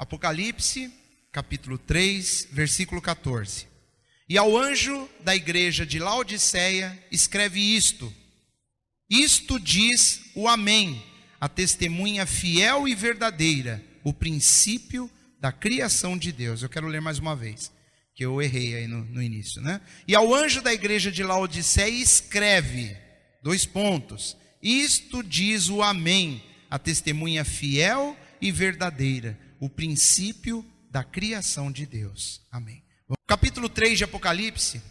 Apocalipse, capítulo 3, versículo 14. E ao anjo da igreja de Laodiceia, escreve isto. Isto diz o Amém, a testemunha fiel e verdadeira, o princípio da criação de Deus. Eu quero ler mais uma vez, que eu errei aí no início, né? E ao anjo da igreja de Laodiceia, escreve, : Isto diz o Amém, a testemunha fiel e verdadeira, o princípio da criação de Deus. Amém. O capítulo 3 de Apocalipse,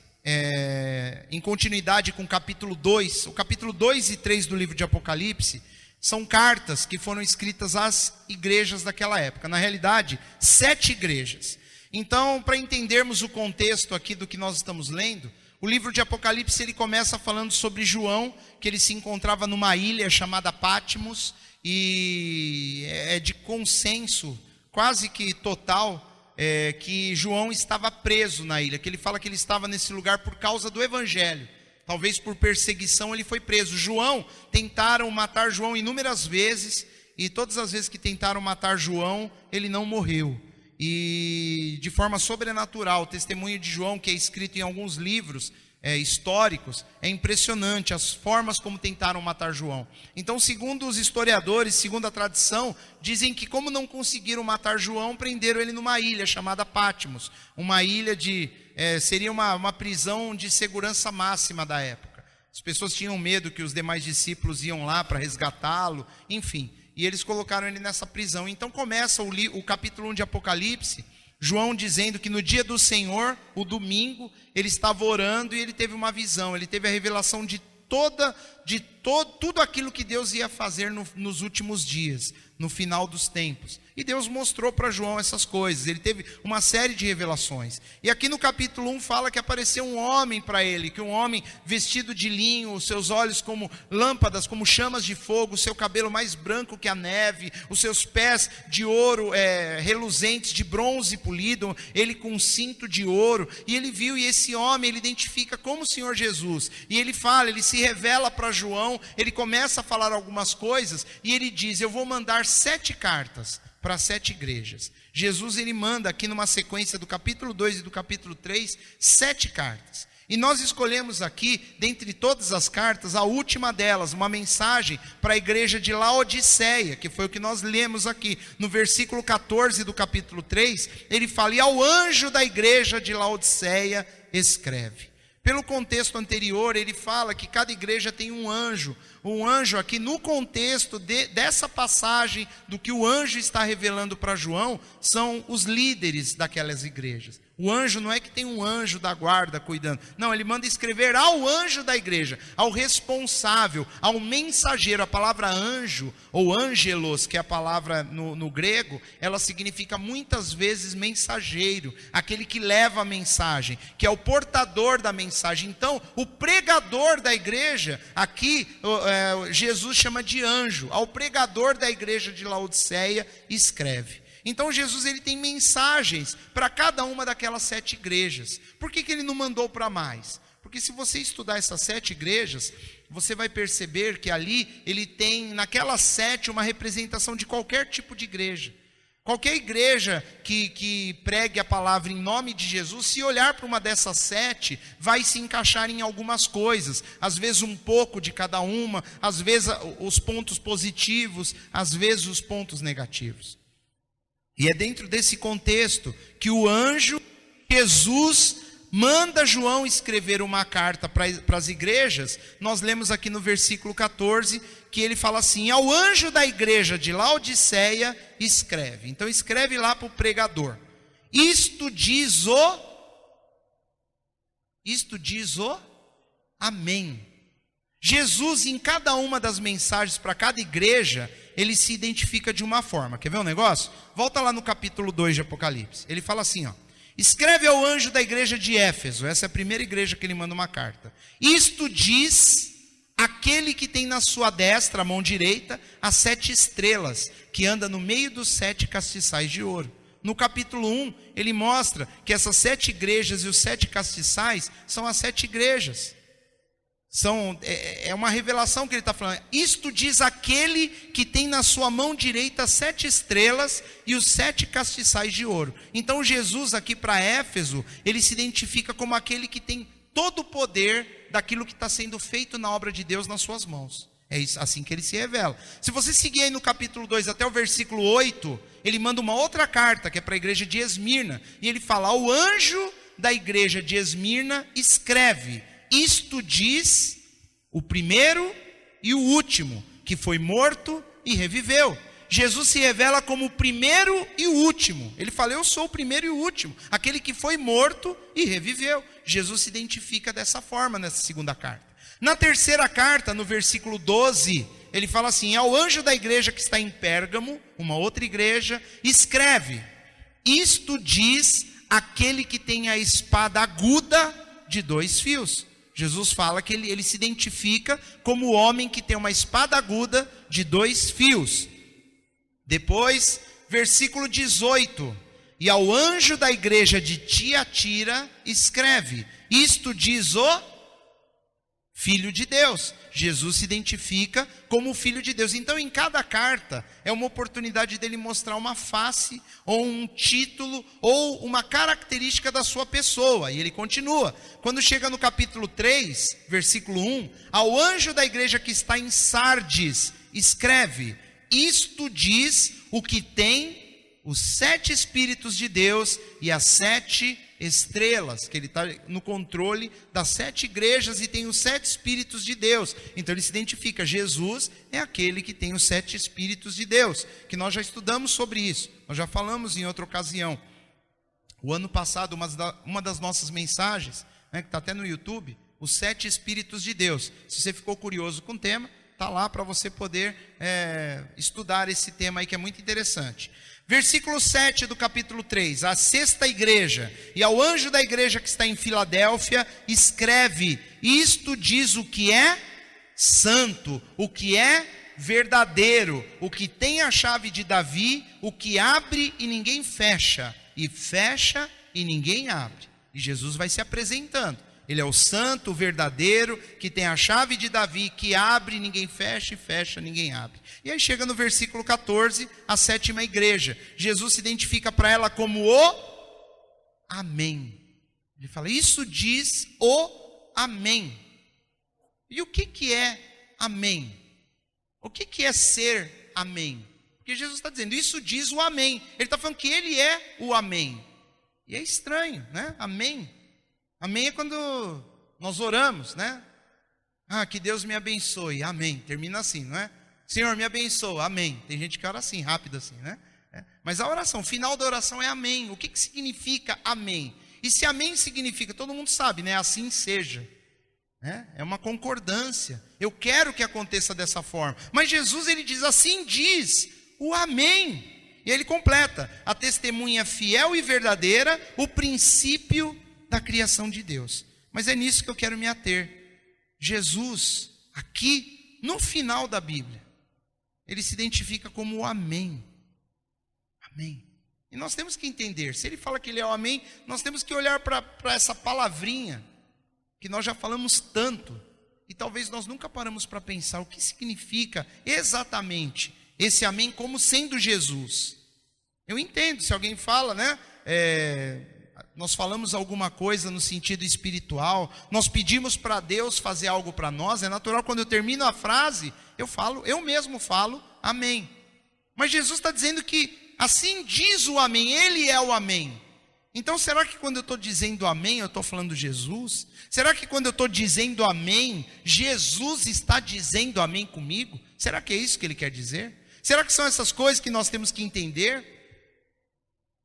em continuidade com o capítulo 2, o capítulo 2 e 3 do livro de Apocalipse, são cartas que foram escritas às igrejas daquela época. Na realidade, 7 igrejas. Então, para entendermos o contexto aqui do que nós estamos lendo, o livro de Apocalipse ele começa falando sobre João, que ele se encontrava numa ilha chamada Patmos, e é de consenso quase que total que João estava preso na ilha, que ele fala que ele estava nesse lugar por causa do evangelho. Talvez por perseguição ele foi preso. Tentaram matar João inúmeras vezes, e todas as vezes que tentaram matar João, ele não morreu. E de forma sobrenatural, o testemunho de João, que é escrito em alguns livros históricos, é impressionante as formas como tentaram matar João. Então, segundo os historiadores, segundo a tradição, dizem que como não conseguiram matar João, prenderam ele numa ilha chamada Patmos, uma ilha seria uma prisão de segurança máxima da época. As pessoas tinham medo que os demais discípulos iam lá para resgatá-lo, enfim, e eles colocaram ele nessa prisão. Então começa o capítulo 1 de Apocalipse, João dizendo que no dia do Senhor, o domingo, ele estava orando e ele teve uma visão, ele teve a revelação de tudo aquilo que Deus ia fazer nos últimos dias, no final dos tempos. E Deus mostrou para João essas coisas, ele teve uma série de revelações. E aqui no capítulo 1 fala que apareceu um homem para ele, que um homem vestido de linho, os seus olhos como lâmpadas, como chamas de fogo, o seu cabelo mais branco que a neve, os seus pés de ouro reluzentes, de bronze polido, ele com um cinto de ouro. E ele viu, e esse homem ele identifica como o Senhor Jesus. E ele fala, ele se revela para João, ele começa a falar algumas coisas, e ele diz: eu vou mandar 7 cartas para 7 igrejas. Jesus ele manda aqui numa sequência do capítulo 2 e do capítulo 3, 7 cartas. E nós escolhemos aqui, dentre todas as cartas, a última delas, uma mensagem para a igreja de Laodiceia, que foi o que nós lemos aqui. No versículo 14 do capítulo 3, ele fala: e ao anjo da igreja de Laodiceia escreve. Pelo contexto anterior, ele fala que cada igreja tem um anjo. Um anjo aqui, no contexto dessa passagem, do que o anjo está revelando para João, são os líderes daquelas igrejas. O anjo não é que tem um anjo da guarda cuidando. Não, ele manda escrever ao anjo da igreja, ao responsável, ao mensageiro. A palavra anjo, ou angelos, que é a palavra no grego, ela significa muitas vezes mensageiro, aquele que leva a mensagem, que é o portador da mensagem. Então, o pregador da igreja, aqui Jesus chama de anjo. Ao pregador da igreja de Laodiceia escreve. Então Jesus ele tem mensagens para cada uma daquelas 7 igrejas. Por que ele não mandou para mais? Porque se você estudar essas 7 igrejas, você vai perceber que ali ele tem naquelas 7 uma representação de qualquer tipo de igreja. Qualquer igreja que pregue a palavra em nome de Jesus, se olhar para uma dessas 7, vai se encaixar em algumas coisas. Às vezes um pouco de cada uma, às vezes os pontos positivos, às vezes os pontos negativos. E é dentro desse contexto que o anjo Jesus manda João escrever uma carta para as igrejas. Nós lemos aqui no versículo 14, que ele fala assim: ao anjo da igreja de Laodiceia escreve. Então escreve lá para o pregador: isto diz o Amém. Jesus, em cada uma das mensagens para cada igreja, ele se identifica de uma forma. Quer ver um negócio? Volta lá no capítulo 2 de Apocalipse. Ele fala assim, escreve ao anjo da igreja de Éfeso. Essa é a primeira igreja que ele manda uma carta. Isto diz aquele que tem na sua destra, a mão direita, as 7 estrelas, que anda no meio dos 7 castiçais de ouro. No capítulo 1, ele mostra que essas 7 igrejas e os 7 castiçais são as 7 igrejas. É uma revelação que ele está falando. Isto diz aquele que tem na sua mão direita 7 estrelas e os 7 castiçais de ouro. Então Jesus aqui para Éfeso, ele se identifica como aquele que tem todo o poder daquilo que está sendo feito na obra de Deus nas suas mãos. É isso, assim que ele se revela. Se você seguir aí no capítulo 2 até o versículo 8, ele manda uma outra carta, que é para a igreja de Esmirna. E ele fala: o anjo da igreja de Esmirna escreve: isto diz o primeiro e o último, que foi morto e reviveu. Jesus se revela como o primeiro e o último. Ele fala: eu sou o primeiro e o último, aquele que foi morto e reviveu. Jesus se identifica dessa forma nessa segunda carta. Na terceira carta, no versículo 12, ele fala assim: ao anjo da igreja que está em Pérgamo, uma outra igreja, escreve: isto diz aquele que tem a espada aguda de 2 fios. Jesus fala que ele se identifica como o homem que tem uma espada aguda de 2 fios. Depois, versículo 18: e ao anjo da igreja de Tiatira escreve: isto diz o Filho de Deus. Jesus se identifica como o Filho de Deus. Então, em cada carta, é uma oportunidade dele mostrar uma face, ou um título, ou uma característica da sua pessoa. E ele continua. Quando chega no capítulo 3, versículo 1, ao anjo da igreja que está em Sardes, escreve: isto diz o que tem os 7 Espíritos de Deus e as 7 estrelas, que ele está no controle das 7 igrejas e tem os 7 Espíritos de Deus. Então ele se identifica: Jesus é aquele que tem os 7 Espíritos de Deus, que nós já estudamos sobre isso, nós já falamos em outra ocasião. O ano passado, uma das nossas mensagens, né, que está até no YouTube, os 7 Espíritos de Deus. Se você ficou curioso com o tema, está lá para você poder estudar esse tema aí, que é muito interessante. Versículo 7 do capítulo 3, a sexta igreja, e ao anjo da igreja que está em Filadélfia, escreve: isto diz o que é santo, o que é verdadeiro, o que tem a chave de Davi, o que abre e ninguém fecha, e fecha e ninguém abre. E Jesus vai se apresentando. Ele é o santo, o verdadeiro, que tem a chave de Davi, que abre, ninguém fecha, e fecha, ninguém abre. E aí chega no versículo 14, a sétima igreja. Jesus se identifica para ela como o Amém. Ele fala: isso diz o Amém. E o que é Amém? O que é ser Amém? Porque Jesus está dizendo: isso diz o Amém. Ele está falando que ele é o Amém. E é estranho, né? Amém. Amém é quando nós oramos, né? Ah, que Deus me abençoe, amém. Termina assim, não é? Senhor, me abençoa, amém. Tem gente que ora assim, rápido assim, né? Mas a oração, o final da oração é amém. O que significa amém? E se amém significa, todo mundo sabe, né? Assim seja. É uma concordância. Eu quero que aconteça dessa forma. Mas Jesus, ele diz: assim diz o amém. E ele completa: a testemunha fiel e verdadeira, o princípio da criação de Deus. Mas é nisso que eu quero me ater. Jesus, aqui no final da Bíblia, ele se identifica como o Amém. Amém. E nós temos que entender, se ele fala que ele é o Amém, nós temos que olhar para essa palavrinha, que nós já falamos tanto, e talvez nós nunca paramos para pensar o que significa exatamente esse Amém como sendo Jesus. Eu entendo, se alguém fala, né? Nós falamos alguma coisa no sentido espiritual, nós pedimos para Deus fazer algo para nós, é natural, quando eu termino a frase, eu mesmo falo amém. Mas Jesus está dizendo que assim diz o amém, ele é o amém. Então será que quando eu estou dizendo amém, eu estou falando Jesus? Será que quando eu estou dizendo amém, Jesus está dizendo amém comigo? Será que é isso que ele quer dizer? Será que são essas coisas que nós temos que entender?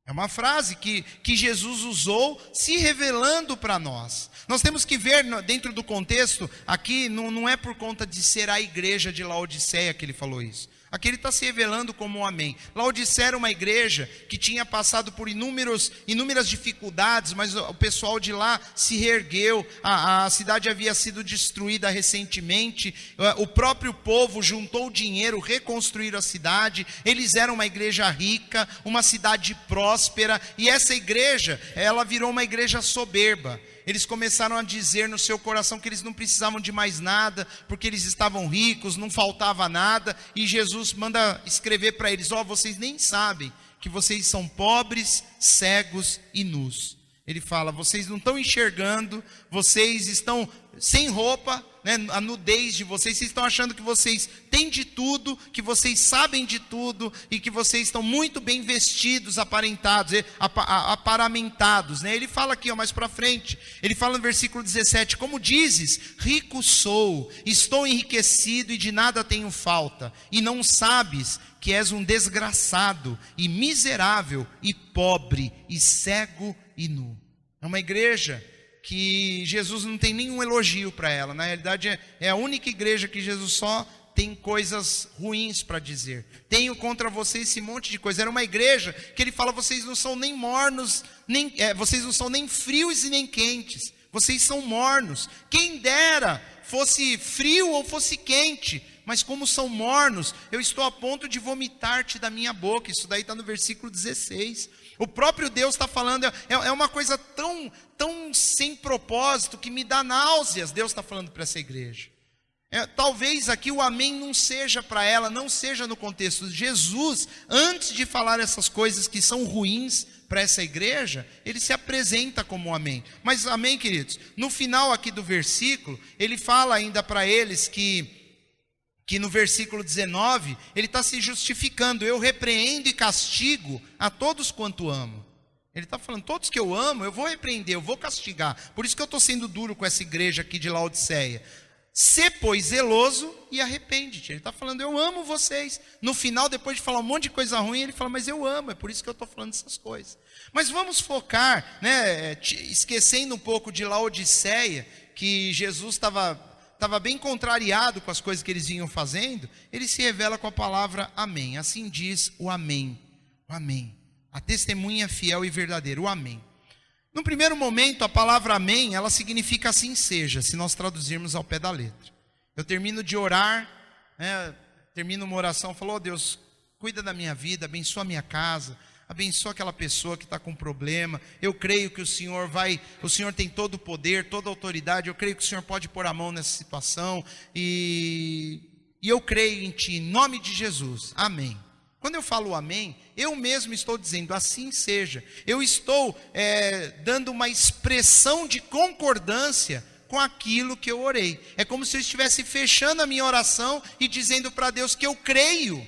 É uma frase que Jesus usou, se revelando para nós. Nós temos que ver dentro do contexto, aqui não é por conta de ser a igreja de Laodiceia que ele falou isso. Aqui ele está se revelando como um amém. Laodiceia era uma igreja que tinha passado por inúmeras dificuldades, mas o pessoal de lá se reergueu, a cidade havia sido destruída recentemente, o próprio povo juntou dinheiro, reconstruíram a cidade, eles eram uma igreja rica, uma cidade próspera, e essa igreja, ela virou uma igreja soberba. eles começaram a dizer no seu coração que eles não precisavam de mais nada, porque eles estavam ricos, não faltava nada, e Jesus manda escrever para eles: vocês nem sabem que vocês são pobres, cegos e nus. Ele fala: vocês não estão enxergando, vocês estão sem roupa, né? A nudez de vocês estão achando que vocês têm de tudo, que vocês sabem de tudo, e que vocês estão muito bem vestidos, aparamentados, né? Ele fala aqui, mais para frente, ele fala no versículo 17: como dizes, rico sou, estou enriquecido e de nada tenho falta, e não sabes que és um desgraçado, e miserável, e pobre, e cego e nu. É uma igreja que Jesus não tem nenhum elogio para ela. Na realidade é a única igreja que Jesus só tem coisas ruins para dizer. Tenho contra vocês esse monte de coisa. Era uma igreja que ele fala: vocês não são nem mornos, vocês não são nem frios e nem quentes, vocês são mornos. Quem dera fosse frio ou fosse quente, mas como são mornos, eu estou a ponto de vomitar-te da minha boca. Isso daí está no versículo 16. O próprio Deus está falando, é uma coisa tão sem propósito que me dá náuseas. Deus está falando para essa igreja. Talvez aqui o amém não seja para ela, não seja no contexto. Jesus, antes de falar essas coisas que são ruins para essa igreja, ele se apresenta como amém. Mas amém, queridos? No final aqui do versículo, ele fala ainda para eles que no versículo 19, ele está se justificando: eu repreendo e castigo a todos quanto amo. Ele está falando: todos que eu amo, eu vou repreender, eu vou castigar. Por isso que eu estou sendo duro com essa igreja aqui de Laodiceia. Sê, pois, zeloso e arrepende-te. Ele está falando: eu amo vocês. No final, depois de falar um monte de coisa ruim, ele fala: mas eu amo, é por isso que eu estou falando essas coisas. Mas vamos focar, né, esquecendo um pouco de Laodiceia, que Jesus estava bem contrariado com as coisas que eles vinham fazendo. Ele se revela com a palavra amém. Assim diz o amém. O amém. A testemunha fiel e verdadeira. O amém. No primeiro momento, a palavra amém, ela significa assim seja, se nós traduzirmos ao pé da letra. Eu termino de orar, né, termino uma oração, falo: Deus, cuida da minha vida, abençoa a minha casa, abençoa aquela pessoa que está com problema. Eu creio que o Senhor tem todo o poder, toda a autoridade. Eu creio que o Senhor pode pôr a mão nessa situação, e eu creio em Ti, em nome de Jesus, amém. Quando eu falo amém, eu mesmo estou dizendo assim seja. Eu estou dando uma expressão de concordância com aquilo que eu orei. É como se eu estivesse fechando a minha oração e dizendo para Deus que eu creio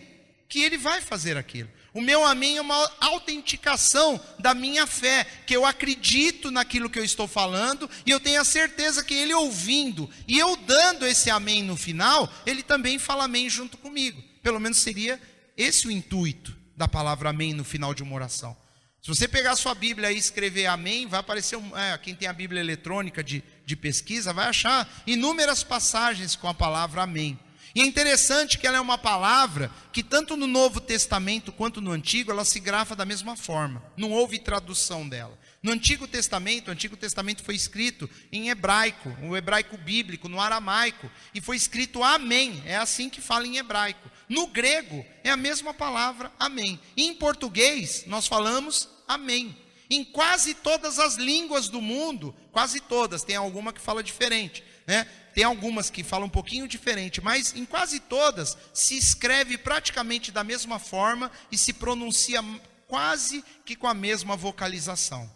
que Ele vai fazer aquilo. O meu amém é uma autenticação da minha fé, que eu acredito naquilo que eu estou falando, e eu tenho a certeza que Ele ouvindo, e eu dando esse amém no final, Ele também fala amém junto comigo. Pelo menos seria esse o intuito da palavra amém no final de uma oração. Se você pegar a sua Bíblia e escrever amém, vai aparecer, quem tem a Bíblia eletrônica de pesquisa, vai achar inúmeras passagens com a palavra amém. E é interessante que ela é uma palavra que tanto no Novo Testamento quanto no Antigo, ela se grafa da mesma forma. Não houve tradução dela. No Antigo Testamento foi escrito em hebraico, o hebraico bíblico, no aramaico, e foi escrito amém, é assim que fala em hebraico. No grego é a mesma palavra amém. E em português nós falamos amém. Em quase todas as línguas do mundo, quase todas, tem alguma que fala diferente, né? Tem algumas que falam um pouquinho diferente, mas em quase todas se escreve praticamente da mesma forma e se pronuncia quase que com a mesma vocalização.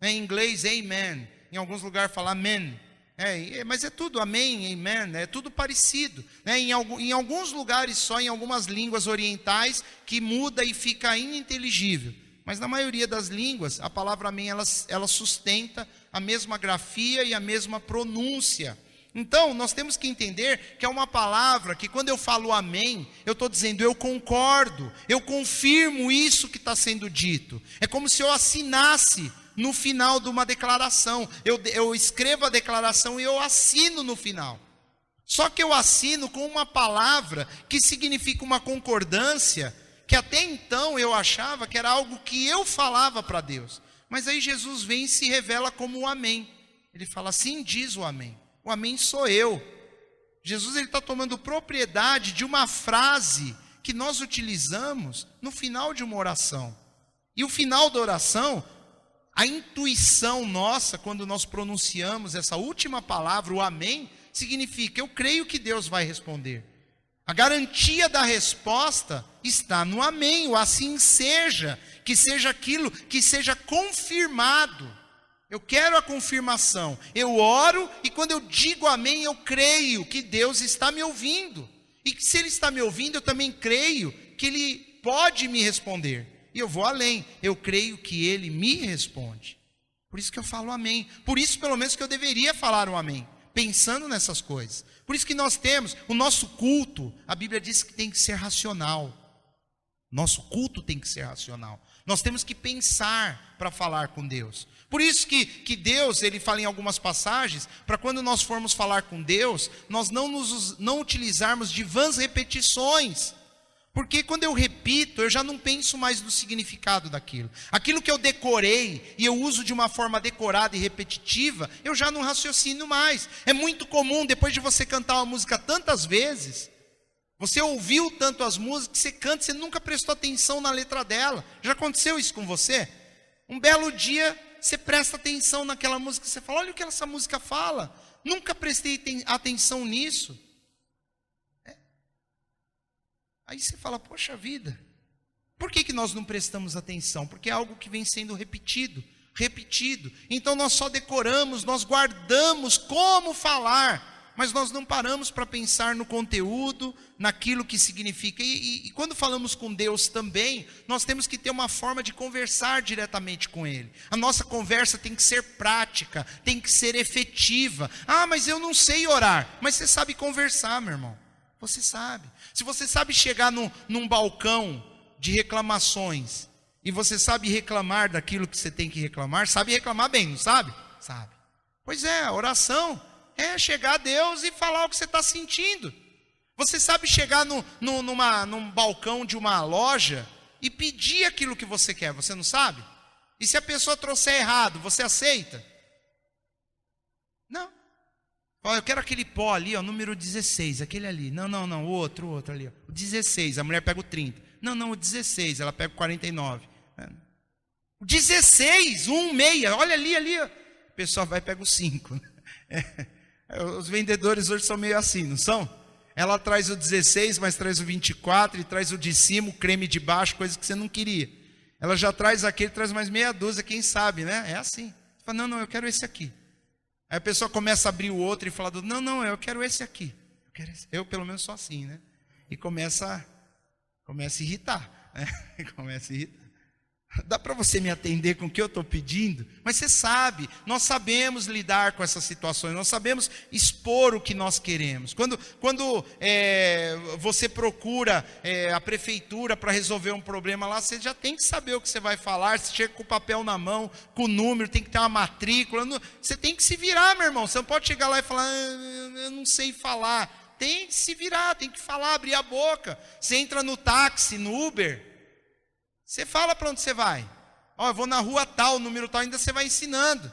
Em inglês, amen. Em alguns lugares fala amen. Mas é tudo amém, amen, é tudo parecido. Em alguns lugares só, em algumas línguas orientais, que muda e fica ininteligível. Mas na maioria das línguas, a palavra amém, ela sustenta a mesma grafia e a mesma pronúncia. Então, nós temos que entender que é uma palavra que quando eu falo amém, eu estou dizendo eu concordo, eu confirmo isso que está sendo dito. É como se eu assinasse no final de uma declaração. Eu escrevo a declaração e eu assino no final. Só que eu assino com uma palavra que significa uma concordância, que até então eu achava que era algo que eu falava para Deus. Mas aí Jesus vem e se revela como o amém. Ele fala assim, diz o amém. O amém sou eu. Jesus está tomando propriedade de uma frase que nós utilizamos no final de uma oração. E o final da oração, A intuição nossa, quando nós pronunciamos essa última palavra, o amém, significa: eu creio que Deus vai responder. A garantia da resposta está no amém, o assim seja, que seja aquilo, que seja confirmado. Eu quero a confirmação. Eu oro e quando eu digo amém, eu creio que Deus está me ouvindo. E que se Ele está me ouvindo, eu também creio que Ele pode me responder. E eu vou além, eu creio que Ele me responde. Por isso que eu falo amém. Por isso, pelo menos, que eu deveria falar um amém, pensando nessas coisas. Por isso que nós temos o nosso culto, a Bíblia diz que tem que ser racional. Nosso culto tem que ser racional. Nós temos que pensar para falar com Deus. Por isso que Deus, Ele fala em algumas passagens, para quando nós formos falar com Deus, nós não utilizarmos de vãs repetições. Porque quando eu repito, eu já não penso mais no significado daquilo. Aquilo que eu decorei e eu uso de uma forma decorada e repetitiva, eu já não raciocino mais. É muito comum, depois de você cantar uma música tantas vezes, você ouviu tanto as músicas, você canta, você nunca prestou atenção na letra dela. Já aconteceu isso com você? Um belo dia, você presta atenção naquela música, você fala: olha o que essa música fala. Nunca prestei atenção nisso. Aí você fala: poxa vida, por que nós não prestamos atenção? Porque é algo que vem sendo repetido. Então nós só decoramos, nós guardamos como falar, mas nós não paramos para pensar no conteúdo, naquilo que significa. E quando falamos com Deus também, nós temos que ter uma forma de conversar diretamente com Ele. A nossa conversa tem que ser prática, tem que ser efetiva. Ah, mas eu não sei orar. Mas você sabe conversar, meu irmão. Você sabe. Se você sabe chegar num balcão de reclamações, e você sabe reclamar daquilo que você tem que reclamar, sabe reclamar bem, não sabe? Sabe. Pois é, a oração é chegar a Deus e falar o que você está sentindo. Você sabe chegar num balcão de uma loja e pedir aquilo que você quer, você não sabe? E se a pessoa trouxer errado, você aceita? Não. Ó, eu quero aquele pó ali, ó, número 16, aquele ali. Não, o outro ali. Ó. O 16, a mulher pega o 30. Não, o 16, ela pega o 49. O 16, 6, olha ali. Ó. O pessoal vai e pega o 5. Os vendedores hoje são meio assim, não são? Ela traz o 16, mas traz o 24, e traz o de cima, o creme de baixo, coisa que você não queria. Ela já traz aquele, traz mais meia dúzia, quem sabe, né? É assim. Você fala: não, eu quero esse aqui. Aí a pessoa começa a abrir o outro e fala: não, eu quero esse aqui. Eu pelo menos sou assim, né? E começa a irritar, né? Começa a irritar. Dá para você me atender com o que eu estou pedindo? Mas você sabe, nós sabemos lidar com essas situações, nós sabemos expor o que nós queremos. Quando você procura a prefeitura para resolver um problema lá, você já tem que saber o que você vai falar. Você chega com o papel na mão, com o número, tem que ter uma matrícula. Você tem que se virar, meu irmão. Você não pode chegar lá e falar: eu não sei falar. Tem que se virar, tem que falar, abrir a boca. Você entra no táxi, no Uber, você fala para onde você vai. Ó, eu vou na rua tal, número tal, ainda você vai ensinando.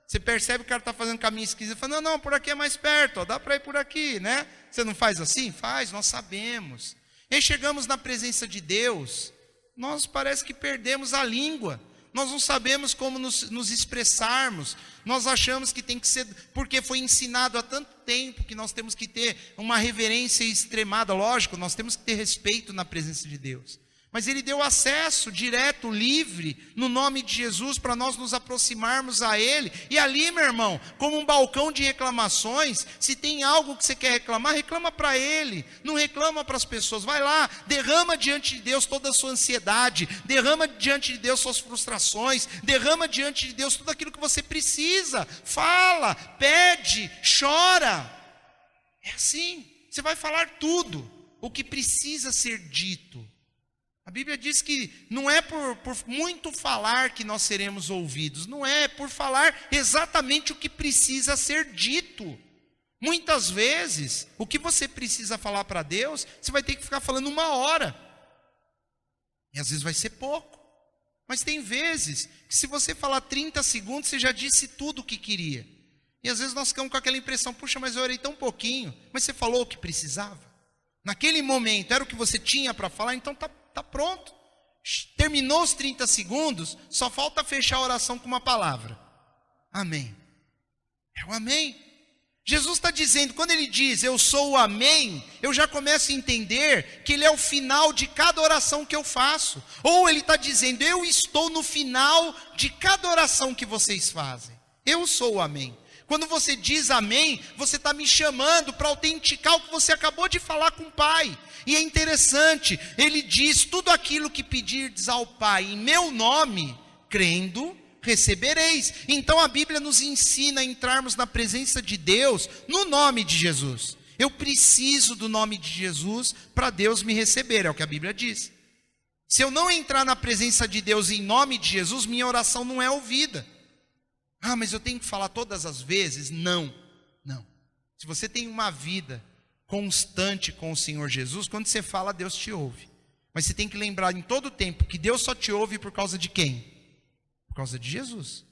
Você percebe que o cara está fazendo caminho esquisito, você fala: não, por aqui é mais perto, ó, dá para ir por aqui, né? Você não faz assim? Faz, nós sabemos. E aí chegamos na presença de Deus, nós parece que perdemos a língua. Nós não sabemos como nos expressarmos. Nós achamos que tem que ser, porque foi ensinado há tanto tempo, que nós temos que ter uma reverência extremada. Lógico, nós temos que ter respeito na presença de Deus. Mas Ele deu acesso direto, livre, no nome de Jesus, para nós nos aproximarmos a Ele. E ali, meu irmão, como um balcão de reclamações, se tem algo que você quer reclamar, reclama para Ele, não reclama para as pessoas. Vai lá, derrama diante de Deus toda a sua ansiedade, derrama diante de Deus suas frustrações, derrama diante de Deus tudo aquilo que você precisa. Fala, pede, chora. É assim, você vai falar tudo o que precisa ser dito. A Bíblia diz que não é por muito falar que nós seremos ouvidos. Não é por falar exatamente o que precisa ser dito. Muitas vezes, o que você precisa falar para Deus, você vai ter que ficar falando 1 hora. E às vezes vai ser pouco. Mas tem vezes que se você falar 30 segundos, você já disse tudo o que queria. E às vezes nós ficamos com aquela impressão: puxa, mas eu orei tão pouquinho. Mas você falou o que precisava. Naquele momento, era o que você tinha para falar, então está pronto. Terminou os 30 segundos, só falta fechar a oração com uma palavra. Amém. É o amém. Jesus está dizendo, quando ele diz, eu sou o amém, eu já começo a entender que ele é o final de cada oração que eu faço. Ou ele está dizendo, eu estou no final de cada oração que vocês fazem. Eu sou o amém. Quando você diz amém, você está me chamando para autenticar o que você acabou de falar com o Pai. E é interessante, ele diz, tudo aquilo que pedirdes ao Pai em meu nome, crendo, recebereis. Então a Bíblia nos ensina a entrarmos na presença de Deus no nome de Jesus. Eu preciso do nome de Jesus para Deus me receber, é o que a Bíblia diz. Se eu não entrar na presença de Deus em nome de Jesus, minha oração não é ouvida. Ah, mas eu tenho que falar todas as vezes? Não. Se você tem uma vida constante com o Senhor Jesus, quando você fala, Deus te ouve. Mas você tem que lembrar em todo tempo que Deus só te ouve por causa de quem? Por causa de Jesus.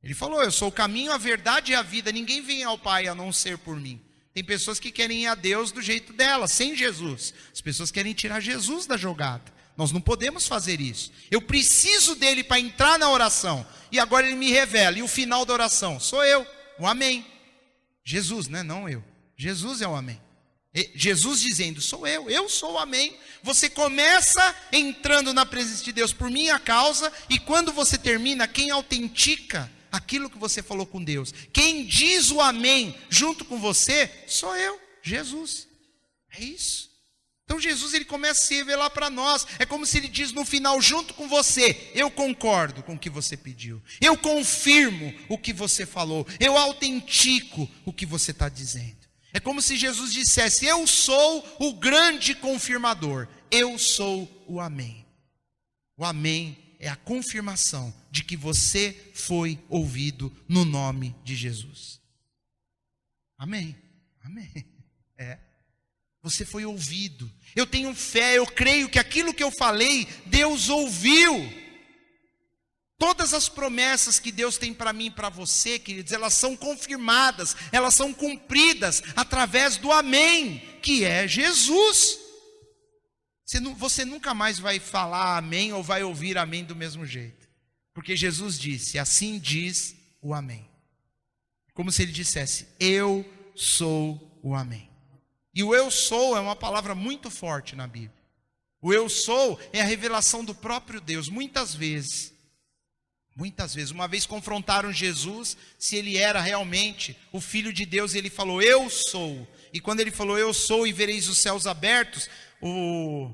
Ele falou, eu sou o caminho, a verdade e a vida. Ninguém vem ao Pai a não ser por mim. Tem pessoas que querem ir a Deus do jeito delas, sem Jesus. As pessoas querem tirar Jesus da jogada. Nós não podemos fazer isso. Eu preciso dele para entrar na oração. E agora ele me revela. E o final da oração? Sou eu, o amém. Jesus, né? Não eu. Jesus é o amém. Jesus dizendo, sou eu sou o amém. Você começa entrando na presença de Deus por minha causa. E quando você termina, quem autentica aquilo que você falou com Deus? Quem diz o amém junto com você? Sou eu, Jesus. É isso. Então Jesus, ele começa a se revelar para nós. É como se ele diz no final, junto com você, eu concordo com o que você pediu. Eu confirmo o que você falou. Eu autentico o que você está dizendo. É como se Jesus dissesse, eu sou o grande confirmador. Eu sou o amém. O amém é a confirmação de que você foi ouvido no nome de Jesus. Amém. Amém. Você foi ouvido. Eu tenho fé, eu creio que aquilo que eu falei, Deus ouviu. Todas as promessas que Deus tem para mim e para você, queridos, elas são confirmadas, elas são cumpridas através do amém, que é Jesus. Você nunca mais vai falar amém ou vai ouvir amém do mesmo jeito. Porque Jesus disse, assim diz o amém. Como se ele dissesse, eu sou o amém. E o eu sou é uma palavra muito forte na Bíblia. O eu sou é a revelação do próprio Deus. Muitas vezes, uma vez confrontaram Jesus se ele era realmente o Filho de Deus, e ele falou, eu sou. E quando ele falou, eu sou e vereis os céus abertos, o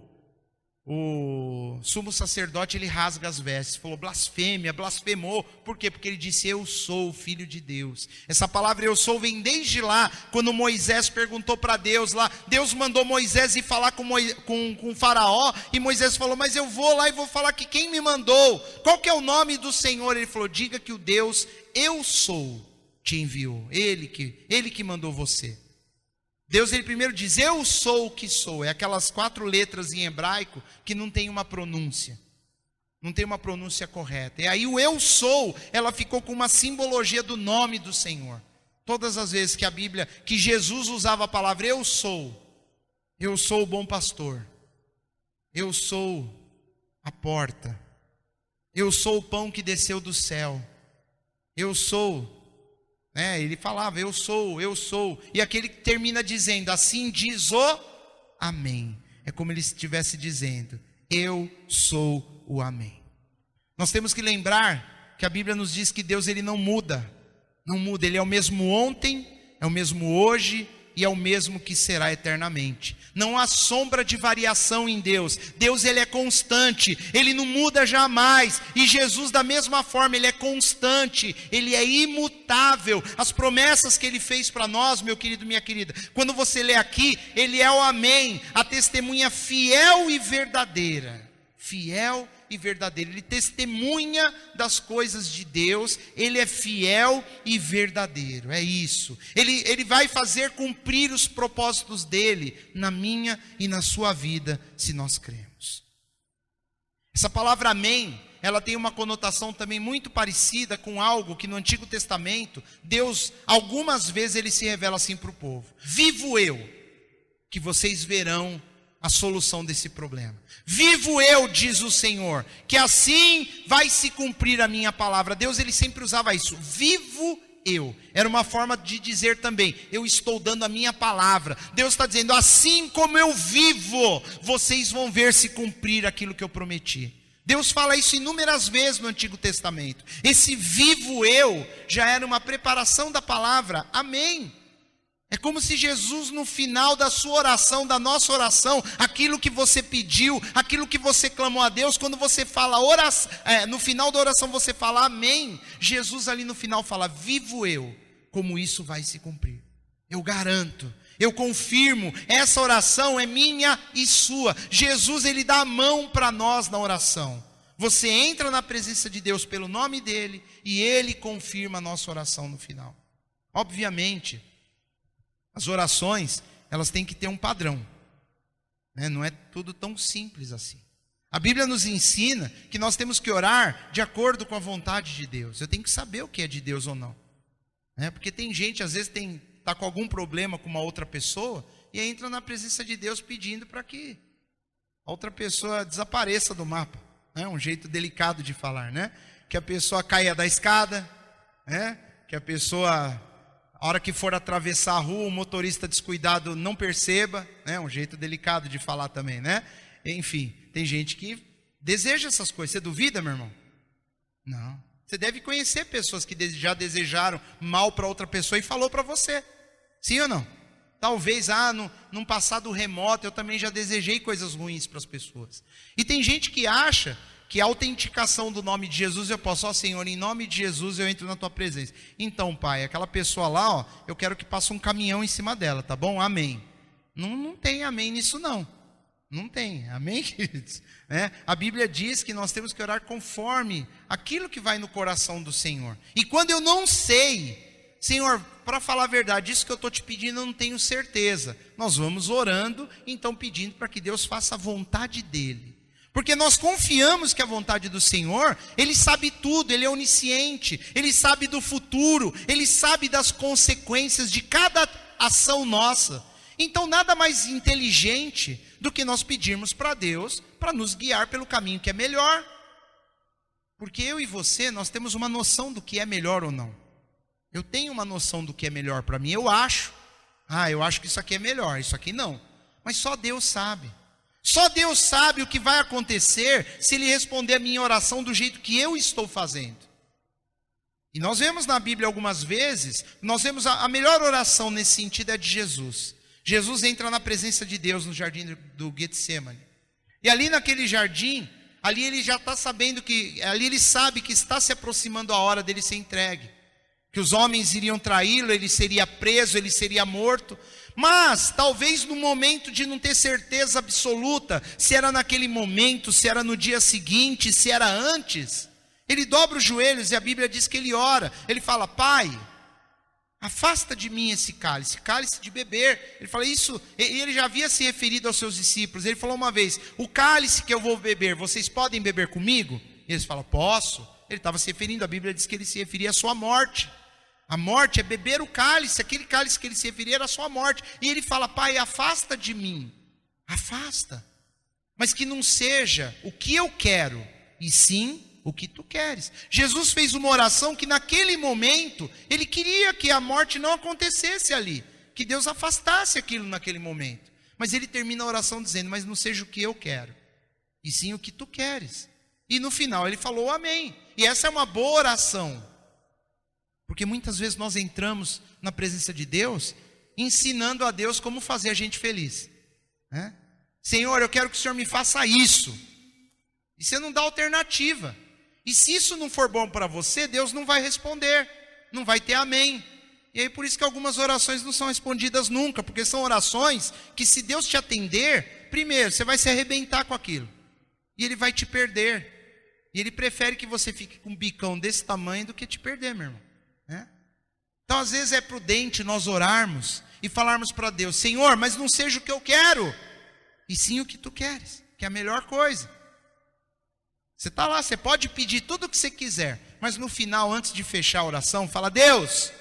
sumo sacerdote, ele rasga as vestes, falou blasfêmia, blasfemou. Por quê? Porque ele disse, eu sou o Filho de Deus. Essa palavra eu sou vem desde lá, quando Moisés perguntou para Deus lá, Deus mandou Moisés ir falar com Faraó, e Moisés falou, mas eu vou lá e vou falar que quem me mandou, qual que é o nome do Senhor? Ele falou, diga que o Deus eu sou te enviou, ele que mandou você. Deus, ele primeiro diz, eu sou o que sou. É aquelas 4 letras em hebraico que não tem uma pronúncia. Não tem uma pronúncia correta. E aí o eu sou, ela ficou com uma simbologia do nome do Senhor. Todas as vezes que Jesus usava a palavra eu sou o bom pastor. Eu sou a porta. Eu sou o pão que desceu do céu. Eu sou... ele falava, eu sou, e aquele que termina dizendo, assim diz o amém, é como ele estivesse dizendo, eu sou o amém. Nós temos que lembrar que a Bíblia nos diz que Deus, ele não muda, ele é o mesmo ontem, é o mesmo hoje, e é o mesmo que será eternamente. Não há sombra de variação em Deus. Deus, ele é constante, ele não muda jamais. E Jesus, da mesma forma, ele é constante, ele é imutável. As promessas que ele fez para nós, meu querido, minha querida, quando você lê aqui, ele é o amém, a testemunha fiel e verdadeira. Fiel e verdadeiro. Ele testemunha das coisas de Deus, ele é fiel e verdadeiro, é isso. Ele vai fazer cumprir os propósitos dele na minha e na sua vida, se nós cremos. Essa palavra amém, ela tem uma conotação também muito parecida com algo que no Antigo Testamento, Deus, algumas vezes ele se revela assim para o povo: vivo eu, que vocês verão a solução desse problema. Vivo eu, diz o Senhor, que assim vai se cumprir a minha palavra. Deus, ele sempre usava isso, vivo eu. Era uma forma de dizer também, eu estou dando a minha palavra. Deus está dizendo, assim como eu vivo, vocês vão ver se cumprir aquilo que eu prometi. Deus fala isso inúmeras vezes no Antigo Testamento. Esse vivo eu já era uma preparação da palavra, amém. É como se Jesus, no final da sua oração, da nossa oração, aquilo que você pediu, aquilo que você clamou a Deus, quando você fala oração, no final da oração você fala amém, Jesus ali no final fala, vivo eu, como isso vai se cumprir. Eu garanto, eu confirmo, essa oração é minha e sua. Jesus, ele dá a mão para nós na oração. Você entra na presença de Deus pelo nome dele e ele confirma a nossa oração no final. Obviamente, as orações, elas têm que ter um padrão, né? Não é tudo tão simples assim. A Bíblia nos ensina que nós temos que orar de acordo com a vontade de Deus. Eu tenho que saber o que é de Deus ou não, né? Porque tem gente, às vezes está com algum problema com uma outra pessoa e entra na presença de Deus pedindo para que a outra pessoa desapareça do mapa, né? Um jeito delicado de falar, né? Que a pessoa caia da escada, né? Que a pessoa, a hora que for atravessar a rua, o motorista descuidado não perceba, né? Um jeito delicado de falar também, né? Enfim, tem gente que deseja essas coisas. Você duvida, meu irmão? Não. Você deve conhecer pessoas que já desejaram mal para outra pessoa e falou para você. Sim ou não? Talvez, num passado remoto, eu também já desejei coisas ruins para as pessoas. E tem gente que acha que a autenticação do nome de Jesus, eu posso, Senhor, em nome de Jesus eu entro na tua presença. Então, Pai, aquela pessoa lá, eu quero que passe um caminhão em cima dela, tá bom? Amém. Não tem amém nisso não. Não tem, amém, queridos? A Bíblia diz que nós temos que orar conforme aquilo que vai no coração do Senhor. E quando eu não sei, Senhor, para falar a verdade, isso que eu estou te pedindo eu não tenho certeza. Nós vamos orando, então pedindo para que Deus faça a vontade dEle. Porque nós confiamos que a vontade do Senhor, Ele sabe tudo, Ele é onisciente, Ele sabe do futuro, Ele sabe das consequências de cada ação nossa. Então nada mais inteligente do que nós pedirmos para Deus, para nos guiar pelo caminho que é melhor. Porque eu e você, nós temos uma noção do que é melhor ou não. Eu tenho uma noção do que é melhor para mim, eu acho que isso aqui é melhor, isso aqui não. Mas só Deus sabe. Só Deus sabe o que vai acontecer se Ele responder a minha oração do jeito que eu estou fazendo. E nós vemos na Bíblia algumas vezes, nós vemos a melhor oração nesse sentido é de Jesus. Jesus entra na presença de Deus no jardim do Getsemane. E ali naquele jardim, ali ele já está sabendo que, ali ele sabe que está se aproximando a hora dele ser entregue. Que os homens iriam traí-lo, ele seria preso, ele seria morto. Mas, talvez no momento de não ter certeza absoluta, se era naquele momento, se era no dia seguinte, se era antes, ele dobra os joelhos e a Bíblia diz que ele ora. Ele fala, Pai, afasta de mim esse cálice de beber. Ele fala isso, e ele já havia se referido aos seus discípulos. Ele falou uma vez, o cálice que eu vou beber, vocês podem beber comigo? E eles falam, posso. Ele estava se referindo, a Bíblia diz que ele se referia à sua morte. A morte é beber o cálice, aquele cálice que ele se referia era a sua morte. E ele fala, Pai, afasta de mim, afasta. Mas que não seja o que eu quero, e sim o que tu queres. Jesus fez uma oração que naquele momento, ele queria que a morte não acontecesse ali. Que Deus afastasse aquilo naquele momento. Mas ele termina a oração dizendo, mas não seja o que eu quero, e sim o que tu queres. E no final ele falou amém. E essa é uma boa oração. Porque muitas vezes nós entramos na presença de Deus, ensinando a Deus como fazer a gente feliz. Senhor, eu quero que o Senhor me faça isso. E você não dá alternativa. E se isso não for bom para você, Deus não vai responder, não vai ter amém. E aí por isso que algumas orações não são respondidas nunca, porque são orações que se Deus te atender, primeiro, você vai se arrebentar com aquilo. E Ele vai te perder. E Ele prefere que você fique com um bicão desse tamanho do que te perder, meu irmão. Então às vezes é prudente nós orarmos e falarmos para Deus, Senhor, mas não seja o que eu quero, e sim o que tu queres, que é a melhor coisa. Você está lá, você pode pedir tudo o que você quiser, mas no final, antes de fechar a oração, fala, Deus,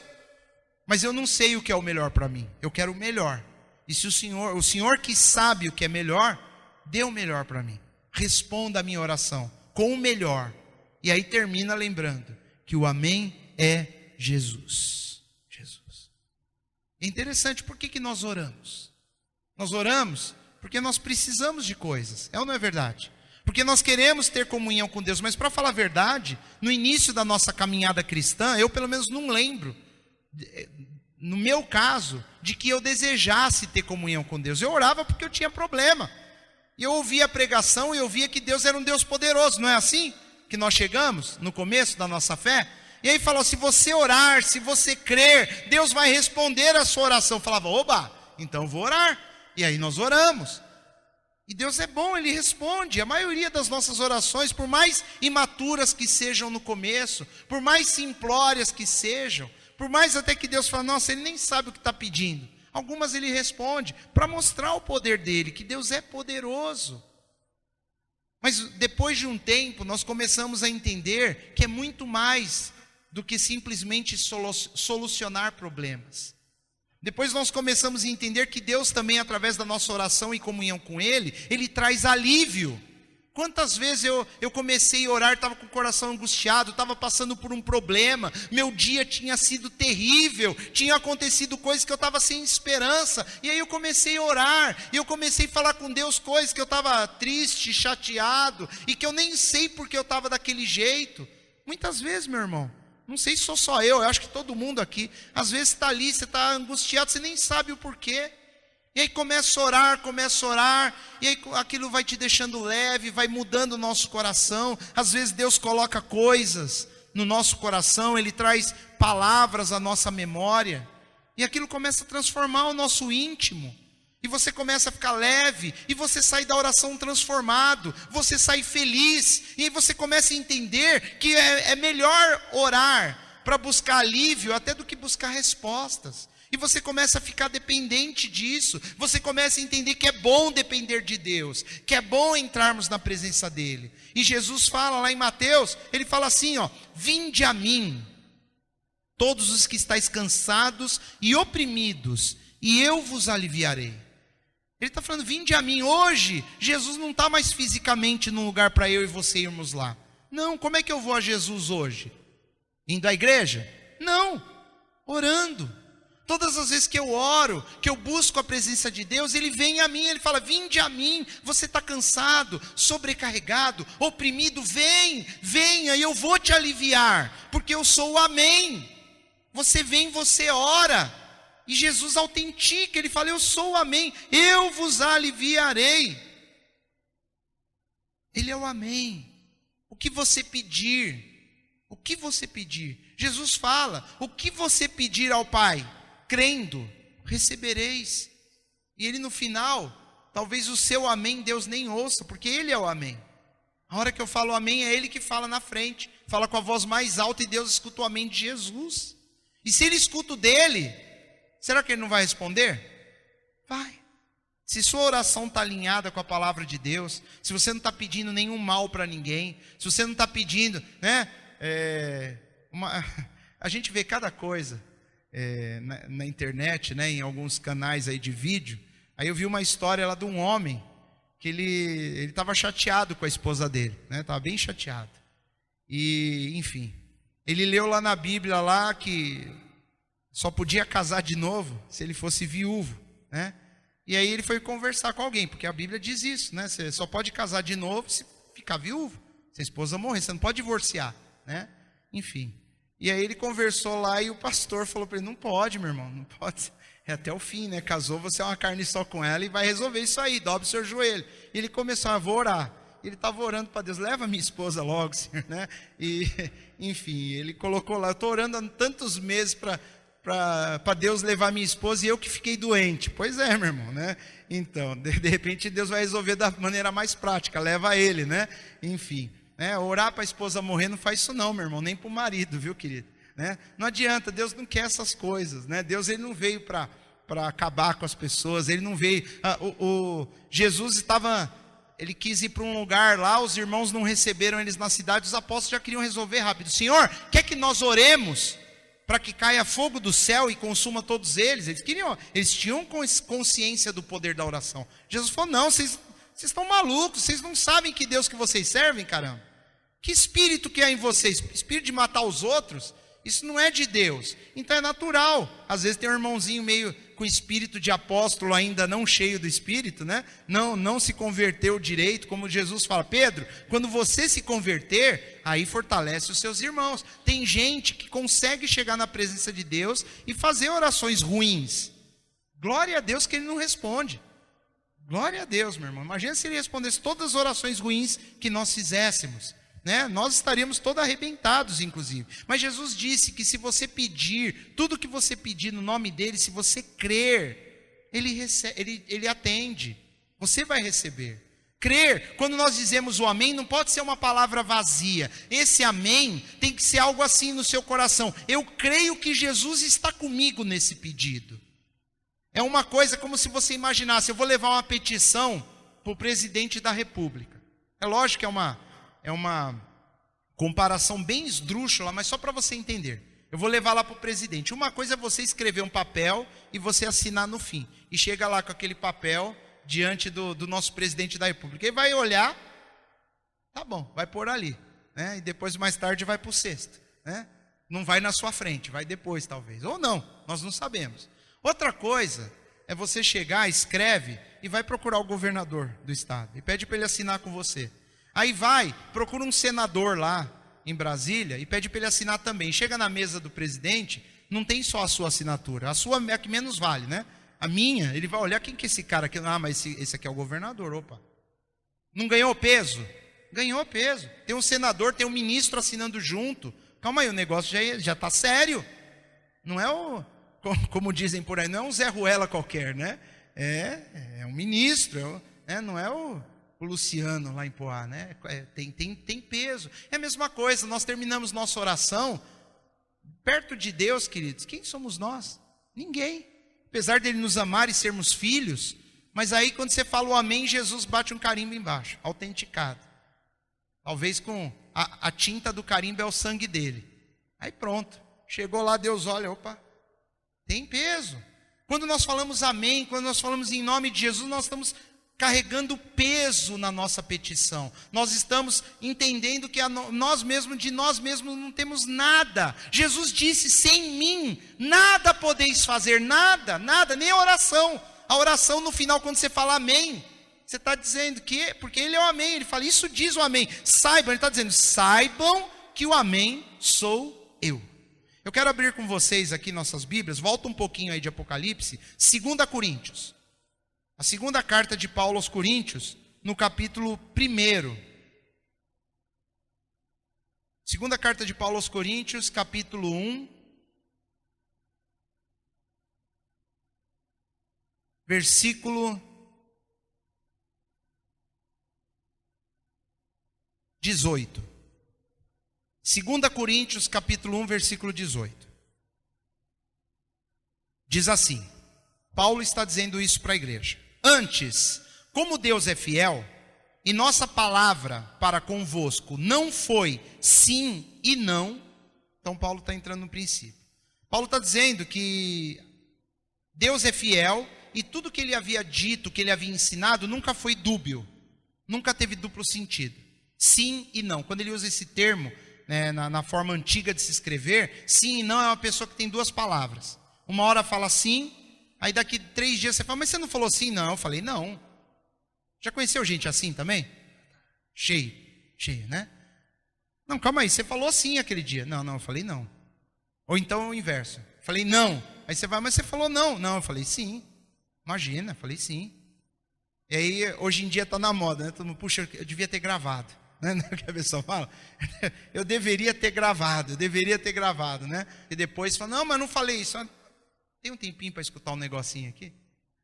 mas eu não sei o que é o melhor para mim, eu quero o melhor. E se o Senhor que sabe o que é melhor, dê o melhor para mim. Responda a minha oração com o melhor. E aí termina lembrando que o amém é Jesus. Jesus. É interessante, por que nós oramos? Nós oramos porque nós precisamos de coisas, é ou não é verdade? Porque nós queremos ter comunhão com Deus, mas para falar a verdade, no início da nossa caminhada cristã, eu pelo menos não lembro, no meu caso, de que eu desejasse ter comunhão com Deus. Eu orava porque eu tinha problema. E eu ouvia a pregação e eu via que Deus era um Deus poderoso, não é assim que nós chegamos no começo da nossa fé? E aí falou, se você orar, se você crer, Deus vai responder a sua oração. Eu falava, oba, então eu vou orar. E aí nós oramos. E Deus é bom, Ele responde. A maioria das nossas orações, por mais imaturas que sejam no começo, por mais simplórias que sejam, por mais até que Deus fala, nossa, Ele nem sabe o que está pedindo. Algumas Ele responde, para mostrar o poder dEle, que Deus é poderoso. Mas depois de um tempo, nós começamos a entender que é muito mais do que simplesmente solucionar problemas. Depois nós começamos a entender que Deus também, através da nossa oração e comunhão com Ele, Ele traz alívio. Quantas vezes eu comecei a orar, estava com o coração angustiado, estava passando por um problema, meu dia tinha sido terrível, tinha acontecido coisas que eu estava sem esperança, e aí eu comecei a orar, e eu comecei a falar com Deus coisas que eu estava triste, chateado, e que eu nem sei porque eu estava daquele jeito. Muitas vezes, meu irmão, não sei se sou só eu acho que todo mundo aqui, às vezes está ali, você está angustiado, você nem sabe o porquê. E aí começa a orar, e aí aquilo vai te deixando leve, vai mudando o nosso coração. Às vezes Deus coloca coisas no nosso coração, Ele traz palavras à nossa memória, e aquilo começa a transformar o nosso íntimo. E você começa a ficar leve, e você sai da oração transformado, você sai feliz, e aí você começa a entender que é melhor orar para buscar alívio até do que buscar respostas. E você começa a ficar dependente disso, você começa a entender que é bom depender de Deus, que é bom entrarmos na presença dEle. E Jesus fala lá em Mateus, Ele fala assim, vinde a mim, todos os que estáis cansados e oprimidos, e eu vos aliviarei. Ele está falando, vinde a mim. Hoje, Jesus não está mais fisicamente num lugar para eu e você irmos lá. Não, como é que eu vou a Jesus hoje? Indo à igreja? Não, orando. Todas as vezes que eu oro, que eu busco a presença de Deus, Ele vem a mim, Ele fala, vinde a mim. Você está cansado, sobrecarregado, oprimido, venha e eu vou te aliviar, porque eu sou o amém. Você vem, você ora. E Jesus autentica, Ele fala, eu sou o amém, eu vos aliviarei. Ele é o amém. O que você pedir, Jesus fala, o que você pedir ao Pai, crendo, recebereis. E Ele no final, talvez o seu amém Deus nem ouça, porque Ele é o amém. A hora que eu falo amém, é Ele que fala na frente, fala com a voz mais alta, e Deus escuta o amém de Jesus. E se Ele escuta o dele, será que Ele não vai responder? Vai. Se sua oração está alinhada com a palavra de Deus, se você não está pedindo nenhum mal para ninguém, se você não está pedindo, a gente vê cada coisa na internet, em alguns canais aí de vídeo. Aí eu vi uma história lá de um homem que ele estava chateado com a esposa dele, estava bem chateado. E enfim, ele leu lá na Bíblia lá que só podia casar de novo se ele fosse viúvo, E aí ele foi conversar com alguém, porque a Bíblia diz isso, Você só pode casar de novo se ficar viúvo, se a esposa morrer, você não pode divorciar, Enfim. E aí ele conversou lá e o pastor falou para ele, não pode, meu irmão, não pode, é até o fim, Casou, você é uma carne só com ela e vai resolver isso aí, dobre o seu joelho. E ele começou, vou orar. Ele estava orando para Deus, leva minha esposa logo, Senhor, E, enfim, ele colocou lá, eu estou orando há tantos meses para Deus levar minha esposa e eu que fiquei doente. Pois é, meu irmão, Então, de repente Deus vai resolver da maneira mais prática, leva ele, Enfim, orar para a esposa morrer não faz isso não, meu irmão, nem para o marido, viu, querido? Não adianta, Deus não quer essas coisas, Deus ele não veio para acabar com as pessoas, Ele não veio, Jesus ele quis ir para um lugar lá, os irmãos não receberam eles na cidade, os apóstolos já queriam resolver rápido. Senhor, quer que nós oremos para que caia fogo do céu e consuma todos eles. Eles tinham consciência do poder da oração. Jesus falou: não, vocês estão malucos, vocês não sabem que Deus que vocês servem, caramba. Que espírito que há em vocês? Espírito de matar os outros? Isso não é de Deus. Então é natural. Às vezes tem um irmãozinho meio com espírito de apóstolo, ainda não cheio do espírito, né? Não se converteu direito, como Jesus fala: Pedro, quando você se converter, aí fortalece os seus irmãos. Tem gente que consegue chegar na presença de Deus e fazer orações ruins. Glória a Deus que ele não responde. Glória a Deus, meu irmão. Imagina se ele respondesse todas as orações ruins que nós fizéssemos, né? Nós estaríamos todos arrebentados, inclusive. Mas Jesus disse que se você pedir, tudo que você pedir no nome dele, se você crer, ele atende. Você vai receber. Crer, quando nós dizemos o amém, não pode ser uma palavra vazia. Esse amém tem que ser algo assim no seu coração: eu creio que Jesus está comigo nesse pedido. É uma coisa como se você imaginasse: eu vou levar uma petição para o presidente da república. É lógico que é uma comparação bem esdrúxula, mas só para você entender. Eu vou levar lá para o presidente. Uma coisa é você escrever um papel e você assinar no fim. E chega lá com aquele papel diante do nosso presidente da república. Ele vai olhar, tá bom, vai pôr ali, né? E depois mais tarde vai para o cesto, né? Não vai na sua frente, vai depois talvez. Ou não, nós não sabemos. Outra coisa é você chegar, escreve e vai procurar o governador do estado. E pede para ele assinar com você. Aí procura um senador lá em Brasília e pede para ele assinar também. Chega na mesa do presidente, não tem só a sua assinatura. A sua é a que menos vale, né? A minha, ele vai olhar: quem que é esse cara aqui? Ah, mas esse aqui é o governador, opa. Não ganhou peso? Ganhou peso. Tem um senador, tem um ministro assinando junto. Calma aí, o negócio já está sério. Não é como dizem por aí, não é um Zé Ruela qualquer, né? É um ministro, não é o Luciano lá em Poá, né? Tem peso. É a mesma coisa, nós terminamos nossa oração perto de Deus, queridos. Quem somos nós? Ninguém. Apesar dele nos amar e sermos filhos, mas aí quando você fala o amém, Jesus bate um carimbo embaixo, autenticado. Talvez com a tinta do carimbo é o sangue dele. Aí pronto, chegou lá, Deus olha, opa, tem peso. Quando nós falamos amém, quando nós falamos em nome de Jesus, nós estamos carregando peso na nossa petição. Nós estamos entendendo que de nós mesmos não temos nada. Jesus disse: sem mim nada podeis fazer, nada, nem a oração. A oração no final, quando você fala amém, você está dizendo que, porque ele é o amém, ele fala: isso diz o amém. Saibam, ele está dizendo: saibam que o amém sou eu. Eu quero abrir com vocês aqui nossas Bíblias, volta um pouquinho aí de Apocalipse, 2 Coríntios. A segunda carta de Paulo aos Coríntios, no capítulo 1. Segunda carta de Paulo aos Coríntios, capítulo 1, versículo 18. 2 Coríntios, capítulo 1, versículo 18. Diz assim, Paulo está dizendo isso para a igreja: antes, como Deus é fiel, e nossa palavra para convosco não foi sim e não. Então Paulo está entrando no princípio. Paulo está dizendo que Deus é fiel, e tudo que ele havia dito, que ele havia ensinado, nunca foi dúbio, nunca teve duplo sentido. Sim e não. Quando ele usa esse termo, né, na forma antiga de se escrever, sim e não é uma pessoa que tem duas palavras. Uma hora fala sim, aí daqui 3 dias você fala: mas você não falou sim? Não, eu falei não. Já conheceu gente assim também? Cheio, né? Não, calma aí, você falou sim aquele dia. Não, eu falei não. Ou então o inverso, falei não. Aí você vai: mas você falou não. Não, eu falei sim. Imagina, falei sim. E aí hoje em dia está na moda, né? Todo mundo: puxa, eu devia ter gravado, né? Que a pessoa fala: eu deveria ter gravado, né? E depois fala: não, mas não falei isso. Tem um tempinho para escutar um negocinho aqui?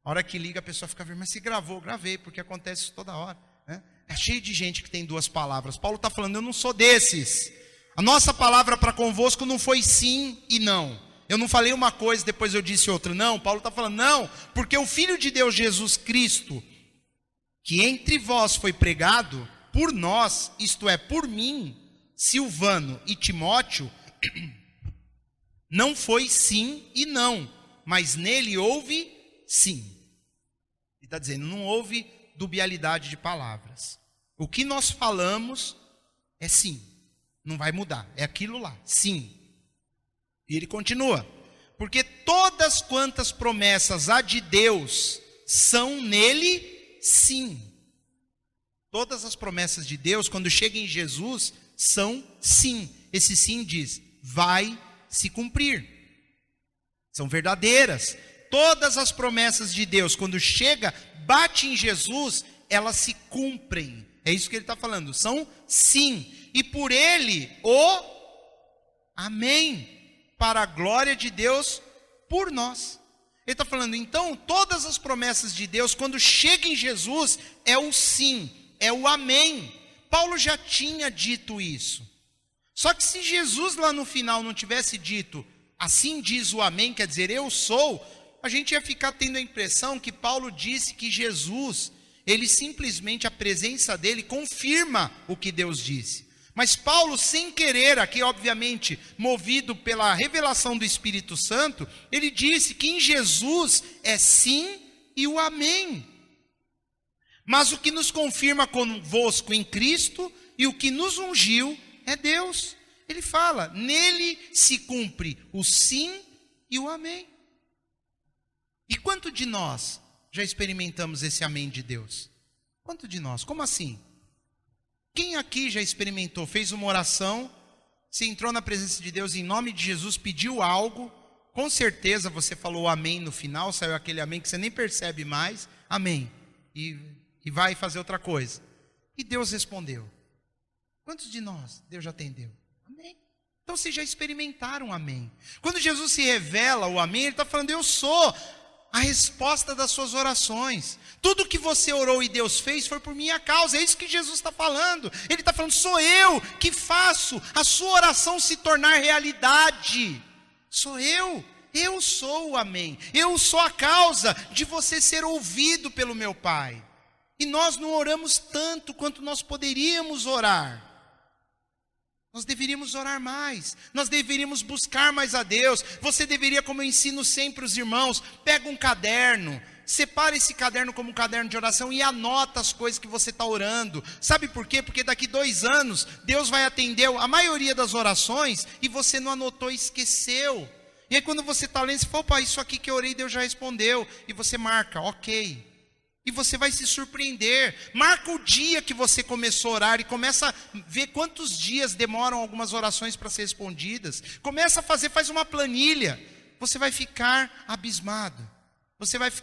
A hora que liga, a pessoa fica vendo: mas se gravou? Gravei, porque acontece isso toda hora, né? É cheio de gente que tem duas palavras. Paulo está falando: eu não sou desses. A nossa palavra para convosco não foi sim e não. Eu não falei uma coisa, depois eu disse outra. Não, Paulo está falando: não, porque o Filho de Deus, Jesus Cristo, que entre vós foi pregado, por nós, isto é, por mim, Silvano e Timóteo, Não foi sim e não, mas nele houve sim. Ele está dizendo, não houve dubialidade de palavras. O que nós falamos é sim, não vai mudar, é aquilo lá, sim. E ele continua, porque todas quantas promessas há de Deus são nele sim. Todas as promessas de Deus, quando chegam em Jesus, são sim. Esse sim diz, vai se cumprir. São verdadeiras. Todas as promessas de Deus, quando chega, bate em Jesus, elas se cumprem. É isso que ele está falando, são sim. E por ele, o amém. Para a glória de Deus por nós. Ele está falando, então, todas as promessas de Deus, quando chega em Jesus, é o sim, é o amém. Paulo já tinha dito isso. Só que se Jesus lá no final não tivesse dito, assim diz o amém, quer dizer, eu sou, a gente ia ficar tendo a impressão que Paulo disse que Jesus, ele simplesmente, a presença dele confirma o que Deus disse. Mas Paulo, sem querer, aqui obviamente movido pela revelação do Espírito Santo, ele disse que em Jesus é sim e o amém. Mas o que nos confirma convosco em Cristo e o que nos ungiu é Deus. Ele fala, nele se cumpre o sim e o amém. E quanto de nós já experimentamos esse amém de Deus? Quanto de nós? Como assim? Quem aqui já experimentou, fez uma oração, se entrou na presença de Deus em nome de Jesus, pediu algo, com certeza você falou amém no final, saiu aquele amém que você nem percebe mais, amém, e vai fazer outra coisa. E Deus respondeu. Quantos de nós Deus já atendeu? Amém. Então vocês já experimentaram amém. Quando Jesus se revela o amém, ele está falando, eu sou a resposta das suas orações. Tudo que você orou e Deus fez foi por minha causa. É isso que Jesus está falando. Ele está falando, sou eu que faço a sua oração se tornar realidade. Sou eu sou o amém. Eu sou a causa de você ser ouvido pelo meu Pai. E nós não oramos tanto quanto nós poderíamos orar. Nós deveríamos orar mais, nós deveríamos buscar mais a Deus. Você deveria, como eu ensino sempre os irmãos, pega um caderno, separa esse caderno como um caderno de oração e anota as coisas que você está orando. Sabe por quê? Porque daqui 2 anos, Deus vai atender a maioria das orações e você não anotou e esqueceu. E aí quando você está lendo, você fala, opa, isso aqui que eu orei, Deus já respondeu. E você marca, ok. E você vai se surpreender. Marca o dia que você começou a orar e começa a ver quantos dias demoram algumas orações para ser respondidas. Começa a fazer, faz uma planilha. Você vai ficar abismado.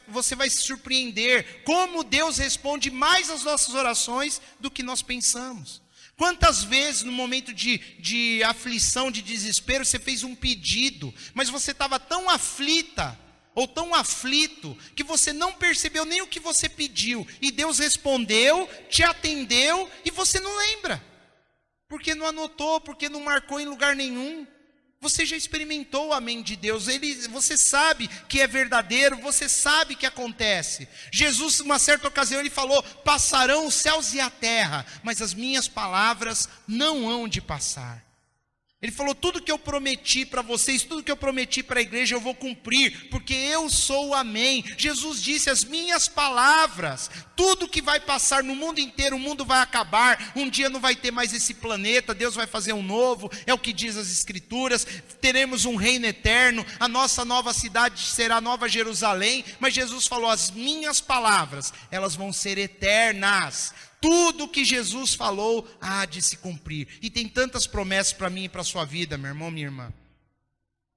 Você vai se surpreender como Deus responde mais às nossas orações do que nós pensamos. Quantas vezes no momento de aflição, de desespero, você fez um pedido, mas você estava tão aflita, ou tão aflito, que você não percebeu nem o que você pediu, e Deus respondeu, te atendeu, e você não lembra, porque não anotou, porque não marcou em lugar nenhum. Você já experimentou o amém de Deus, você sabe que é verdadeiro, você sabe que acontece. Jesus, numa certa ocasião, ele falou, passarão os céus e a terra, mas as minhas palavras não hão de passar. Ele falou, tudo que eu prometi para vocês, tudo que eu prometi para a igreja eu vou cumprir, porque eu sou o amém. Jesus disse, as minhas palavras, tudo que vai passar no mundo inteiro, o mundo vai acabar, um dia não vai ter mais esse planeta, Deus vai fazer um novo, é o que diz as escrituras, teremos um reino eterno, a nossa nova cidade será Nova Jerusalém, mas Jesus falou, as minhas palavras, elas vão ser eternas. Tudo que Jesus falou há de se cumprir. E tem tantas promessas para mim e para a sua vida, meu irmão, minha irmã.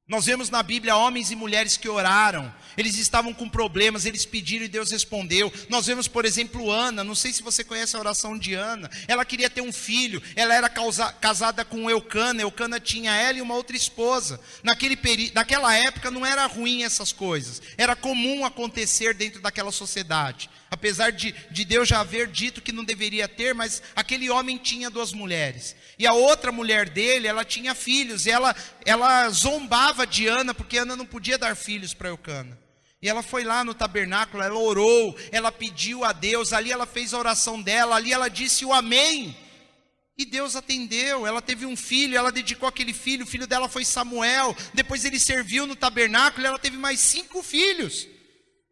Nós vemos na Bíblia homens e mulheres que oraram. Eles estavam com problemas, eles pediram e Deus respondeu. Nós vemos, por exemplo, Ana. Não sei se você conhece a oração de Ana. Ela queria ter um filho. Ela era casada com Eucana. Eucana tinha ela e uma outra esposa. Naquela época não era ruim essas coisas. Era comum acontecer dentro daquela sociedade. Apesar de Deus já haver dito que não deveria ter, mas aquele homem tinha 2 mulheres. E a outra mulher dele, ela tinha filhos. E ela zombava de Ana, porque Ana não podia dar filhos para Eucana. E ela foi lá no tabernáculo, ela orou, ela pediu a Deus, ali ela fez a oração dela, ali ela disse o amém. E Deus atendeu, ela teve um filho, ela dedicou aquele filho, o filho dela foi Samuel, depois ele serviu no tabernáculo e ela teve mais 5 filhos.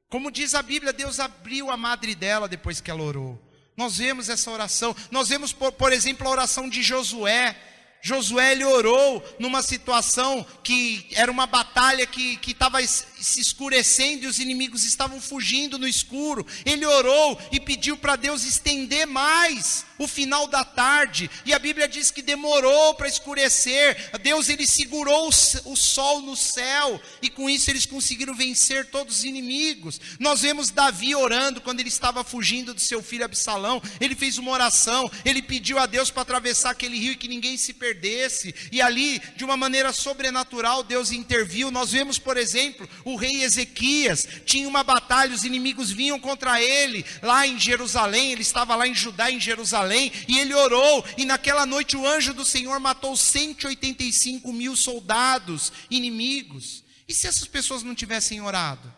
Como diz a Bíblia, Deus abriu a madre dela depois que ela orou. Nós vemos essa oração, nós vemos por exemplo a oração de Josué. Josué, ele orou numa situação que era uma batalha que estava se escurecendo e os inimigos estavam fugindo no escuro. Ele orou e pediu para Deus estender mais o final da tarde, e a Bíblia diz que demorou para escurecer. Deus, ele segurou o sol no céu, e com isso eles conseguiram vencer todos os inimigos. Nós vemos Davi orando quando ele estava fugindo do seu filho Absalão. Ele fez uma oração, ele pediu a Deus para atravessar aquele rio e que ninguém se perdesse, e ali de uma maneira sobrenatural Deus interviu. Nós vemos, por exemplo, o rei Ezequias, tinha uma batalha, os inimigos vinham contra ele, lá em Jerusalém, ele estava lá em Judá, em Jerusalém, e ele orou, e naquela noite o anjo do Senhor matou 185.000 soldados inimigos. E se essas pessoas não tivessem orado?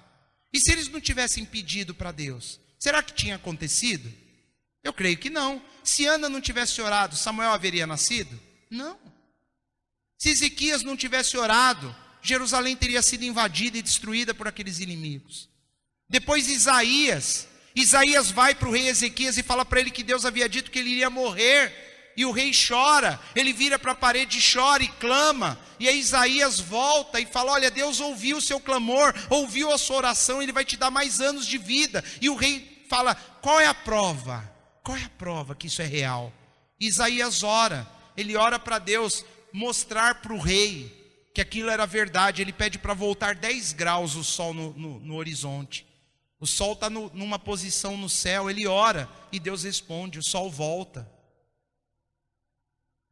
E se eles não tivessem pedido para Deus? Será que tinha acontecido? Eu creio que não. Se Ana não tivesse orado, Samuel haveria nascido? Não. Se Ezequias não tivesse orado, Jerusalém teria sido invadida e destruída por aqueles inimigos. Depois Isaías vai para o rei Ezequias e fala para ele que Deus havia dito que ele iria morrer. E o rei chora, ele vira para a parede e chora e clama. E aí Isaías volta e fala: olha, Deus ouviu o seu clamor, ouviu a sua oração, ele vai te dar mais anos de vida. E o rei fala: qual é a prova? Qual é a prova que isso é real? E Isaías ora, ele ora para Deus mostrar para o rei que aquilo era verdade. Ele pede para voltar 10 graus o sol no horizonte. O sol está numa posição no céu, ele ora e Deus responde, o sol volta.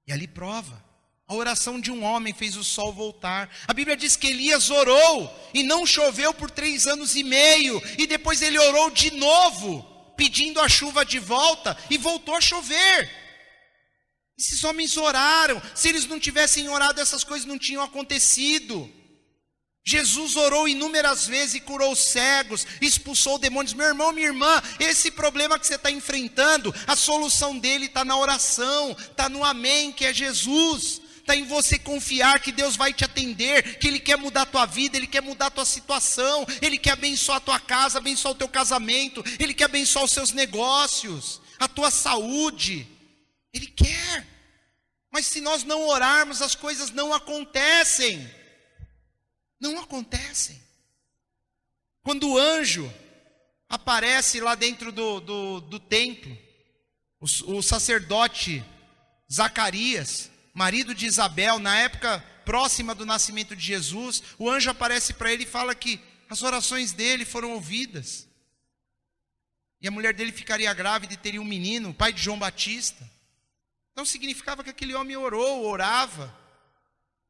E ali prova, a oração de um homem fez o sol voltar. A Bíblia diz que Elias orou e não choveu por 3 anos e meio. E depois ele orou de novo, pedindo a chuva de volta, e voltou a chover. Esses homens oraram. Se eles não tivessem orado, essas coisas não tinham acontecido. Jesus orou inúmeras vezes e curou cegos, expulsou demônios. Meu irmão, minha irmã, esse problema que você está enfrentando, a solução dele está na oração, está no amém, que é Jesus. Está em você confiar que Deus vai te atender, que Ele quer mudar a tua vida, Ele quer mudar a tua situação, Ele quer abençoar a tua casa, abençoar o teu casamento, Ele quer abençoar os seus negócios, a tua saúde. Ele quer. Mas se nós não orarmos, as coisas não acontecem. Não acontecem. Quando o anjo aparece lá dentro do templo, o sacerdote Zacarias, marido de Isabel, na época próxima do nascimento de Jesus, o anjo aparece para ele e fala que as orações dele foram ouvidas. E a mulher dele ficaria grávida e teria um menino, o pai de João Batista. Então significava que aquele homem orava.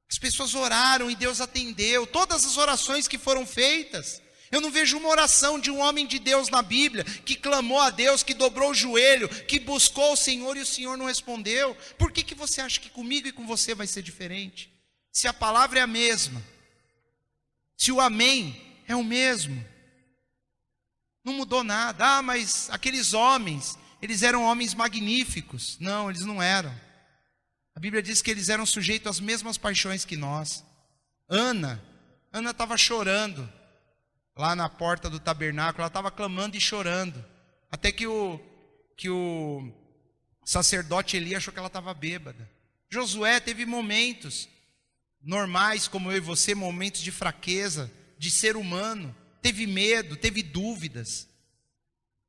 As pessoas oraram e Deus atendeu. Todas as orações que foram feitas. Eu não vejo uma oração de um homem de Deus na Bíblia que clamou a Deus, que dobrou o joelho, que buscou o Senhor e o Senhor não respondeu. Por que você acha que comigo e com você vai ser diferente? Se a palavra é a mesma, se o amém é o mesmo, não mudou nada. Ah, mas aqueles homens, eles eram homens magníficos. Não, eles não eram. A Bíblia diz que eles eram sujeitos às mesmas paixões que nós. Ana estava chorando lá na porta do tabernáculo, ela estava clamando e chorando, até que o sacerdote Eli achou que ela estava bêbada. Josué teve momentos normais, como eu e você, momentos de fraqueza, de ser humano, teve medo, teve dúvidas.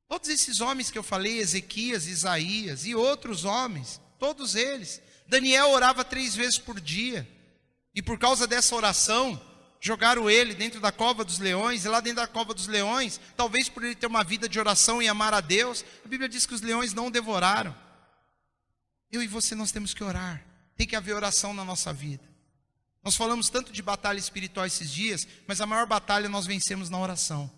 Todos esses homens que eu falei, Ezequias, Isaías e outros homens, todos eles. Daniel orava 3 vezes por dia, e por causa dessa oração, jogaram ele dentro da cova dos leões, e lá dentro da cova dos leões, talvez por ele ter uma vida de oração e amar a Deus, a Bíblia diz que os leões não o devoraram. Eu e você, nós temos que orar, tem que haver oração na nossa vida. Nós falamos tanto de batalha espiritual esses dias, mas a maior batalha nós vencemos na oração.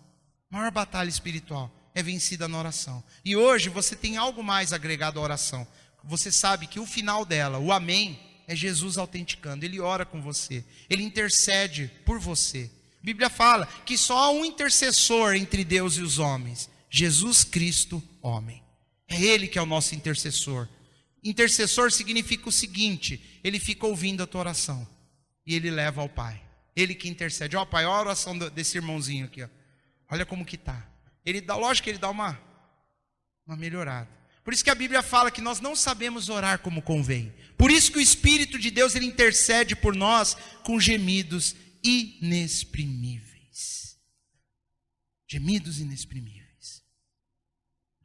A maior batalha espiritual é vencida na oração. E hoje você tem algo mais agregado à oração. Você sabe que o final dela, o amém, é Jesus autenticando. Ele ora com você, ele intercede por você. A Bíblia fala que só há um intercessor entre Deus e os homens: Jesus Cristo, homem. É Ele que é o nosso intercessor. Intercessor significa o seguinte: ele fica ouvindo a tua oração e ele leva ao Pai. Ele que intercede. Ó, Pai, olha a oração desse irmãozinho aqui, ó. Olha como que tá. Ele dá, lógico que ele dá uma melhorada. Por isso que a Bíblia fala que nós não sabemos orar como convém. Por isso que o Espírito de Deus, ele intercede por nós com gemidos inexprimíveis. Gemidos inexprimíveis.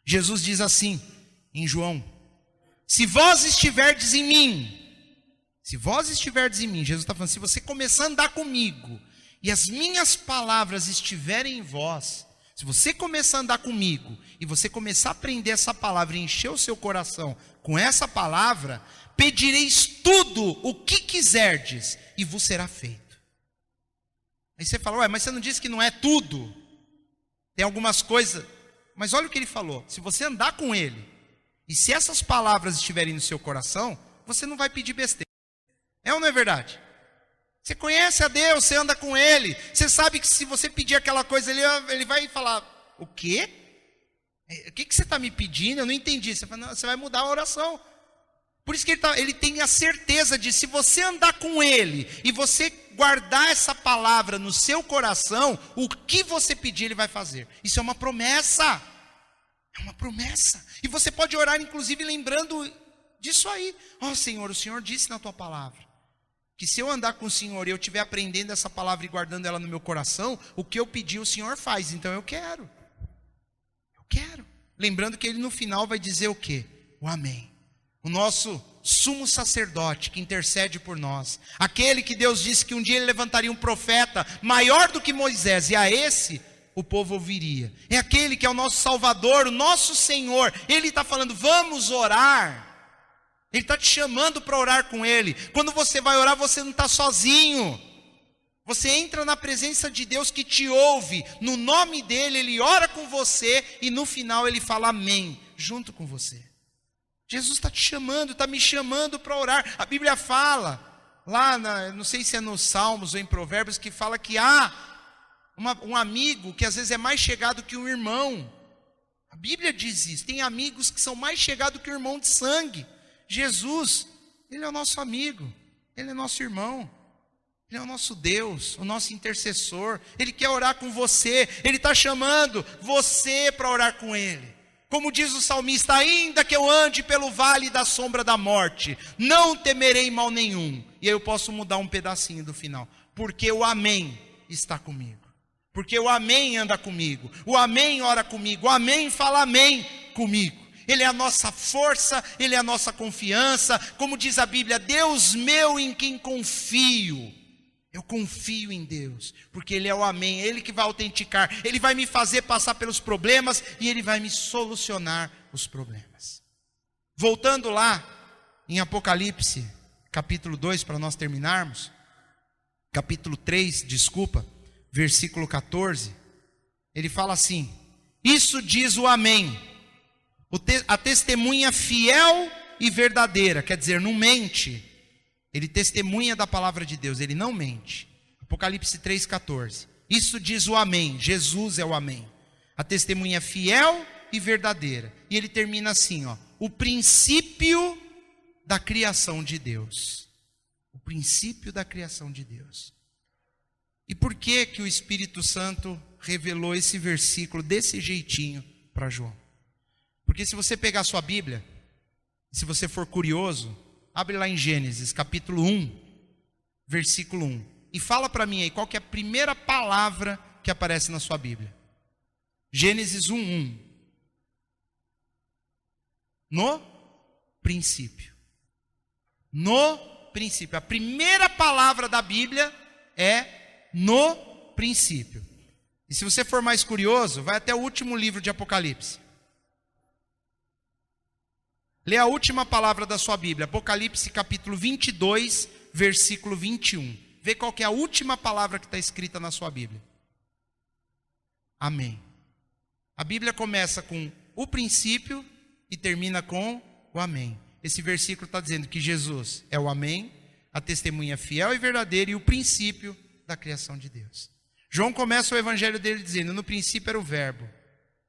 Jesus diz assim em João: se vós estiverdes em mim, Jesus está falando, se você começar a andar comigo, e as minhas palavras estiverem em vós, se você começar a andar comigo, e você começar a aprender essa palavra, e encher o seu coração com essa palavra, pedireis tudo o que quiserdes, e vos será feito. Aí você fala, ué, mas você não disse que não é tudo? Tem algumas coisas, mas olha o que ele falou, se você andar com ele, e se essas palavras estiverem no seu coração, você não vai pedir besteira. É ou não é verdade? Você conhece a Deus, você anda com Ele. Você sabe que se você pedir aquela coisa, Ele vai falar, o quê? O que você está me pedindo? Eu não entendi. Você fala, não, você vai mudar a oração. Por isso que ele tem a certeza de, se você andar com Ele, e você guardar essa palavra no seu coração, o que você pedir Ele vai fazer. Isso é uma promessa. É uma promessa. E você pode orar inclusive lembrando disso aí. Ó Senhor, o Senhor disse na tua palavra que se eu andar com o Senhor e eu estiver aprendendo essa palavra e guardando ela no meu coração, o que eu pedi o Senhor faz, então eu quero. Lembrando que Ele no final vai dizer o quê? O amém. O nosso sumo sacerdote que intercede por nós. Aquele que Deus disse que um dia Ele levantaria um profeta maior do que Moisés, e a esse o povo ouviria. É aquele que é o nosso Salvador, o nosso Senhor. Ele está falando, vamos orar. Ele está te chamando para orar com Ele. Quando você vai orar, você não está sozinho. Você entra na presença de Deus que te ouve. No nome dEle, Ele ora com você. E no final Ele fala amém, junto com você. Jesus está te chamando, está me chamando para orar. A Bíblia fala, lá, não sei se é nos Salmos ou em Provérbios, que fala que há um amigo que às vezes é mais chegado que um irmão. A Bíblia diz isso. Tem amigos que são mais chegados que o irmão de sangue. Jesus, Ele é o nosso amigo, Ele é nosso irmão, Ele é o nosso Deus, o nosso intercessor. Ele quer orar com você, Ele está chamando você para orar com Ele. Como diz o salmista, ainda que eu ande pelo vale da sombra da morte, não temerei mal nenhum. E aí eu posso mudar um pedacinho do final, porque o amém está comigo, porque o amém anda comigo, o amém ora comigo, o amém fala amém comigo. Ele é a nossa força, Ele é a nossa confiança. Como diz a Bíblia, Deus meu em quem confio. Eu confio em Deus, porque Ele é o amém, Ele que vai autenticar. Ele vai me fazer passar pelos problemas e Ele vai me solucionar os problemas. Voltando lá em Apocalipse, capítulo 2, para nós terminarmos. Capítulo 3, versículo 14. Ele fala assim, isso diz o amém. A testemunha fiel e verdadeira, quer dizer, não mente. Ele testemunha da palavra de Deus, ele não mente. Apocalipse 3,14. Isso diz o amém, Jesus é o amém. A testemunha fiel e verdadeira. E ele termina assim, ó, o princípio da criação de Deus. O princípio da criação de Deus. E por que que o Espírito Santo revelou esse versículo desse jeitinho para João? Porque se você pegar a sua Bíblia, se você for curioso, abre lá em Gênesis, capítulo 1, versículo 1. E fala para mim aí, qual que é a primeira palavra que aparece na sua Bíblia? Gênesis 1, 1. No princípio. No princípio. A primeira palavra da Bíblia é no princípio. E se você for mais curioso, vai até o último livro de Apocalipse. Lê a última palavra da sua Bíblia, Apocalipse capítulo 22, versículo 21. Vê qual que é a última palavra que está escrita na sua Bíblia. Amém. A Bíblia começa com o princípio e termina com o amém. Esse versículo está dizendo que Jesus é o amém, a testemunha fiel e verdadeira e o princípio da criação de Deus. João começa o evangelho dele dizendo, no princípio era o verbo,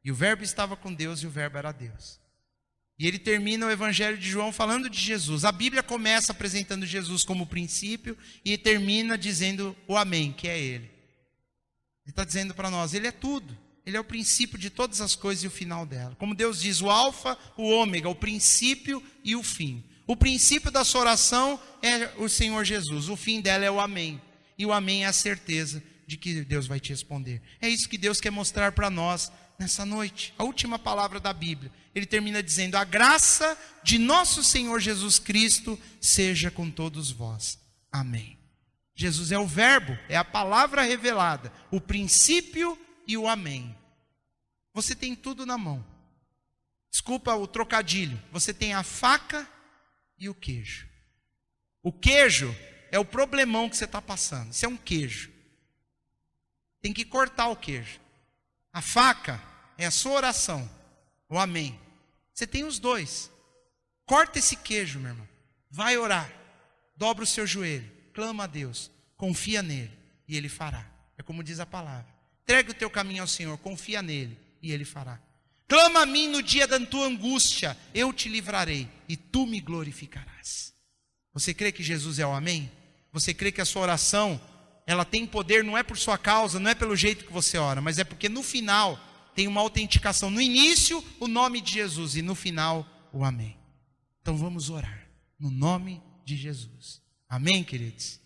e o verbo estava com Deus e o verbo era Deus. E ele termina o Evangelho de João falando de Jesus. A Bíblia começa apresentando Jesus como princípio e termina dizendo o amém, que é ele. Ele está dizendo para nós, ele é tudo. Ele é o princípio de todas as coisas e o final dela. Como Deus diz, o alfa, o ômega, o princípio e o fim. O princípio da sua oração é o Senhor Jesus. O fim dela é o amém. E o amém é a certeza de que Deus vai te responder. É isso que Deus quer mostrar para nós nessa noite. A última palavra da Bíblia. Ele termina dizendo, a graça de nosso Senhor Jesus Cristo seja com todos vós. Amém. Jesus é o verbo, é a palavra revelada, o princípio e o amém. Você tem tudo na mão. Desculpa o trocadilho. Você tem a faca e o queijo. O queijo é o problemão que você está passando. Isso é um queijo. Tem que cortar o queijo. A faca é a sua oração, o amém. Você tem os dois. Corta esse queijo, meu irmão. Vai orar. Dobra o seu joelho. Clama a Deus. Confia nele e ele fará. É como diz a palavra. Entregue o teu caminho ao Senhor. Confia nele e ele fará. Clama a mim no dia da tua angústia. Eu te livrarei e tu me glorificarás. Você crê que Jesus é o amém? Você crê que a sua oração, ela tem poder, não é por sua causa, não é pelo jeito que você ora, mas é porque no final tem uma autenticação. No início, o nome de Jesus e no final, o amém. Então vamos orar no nome de Jesus. Amém, queridos?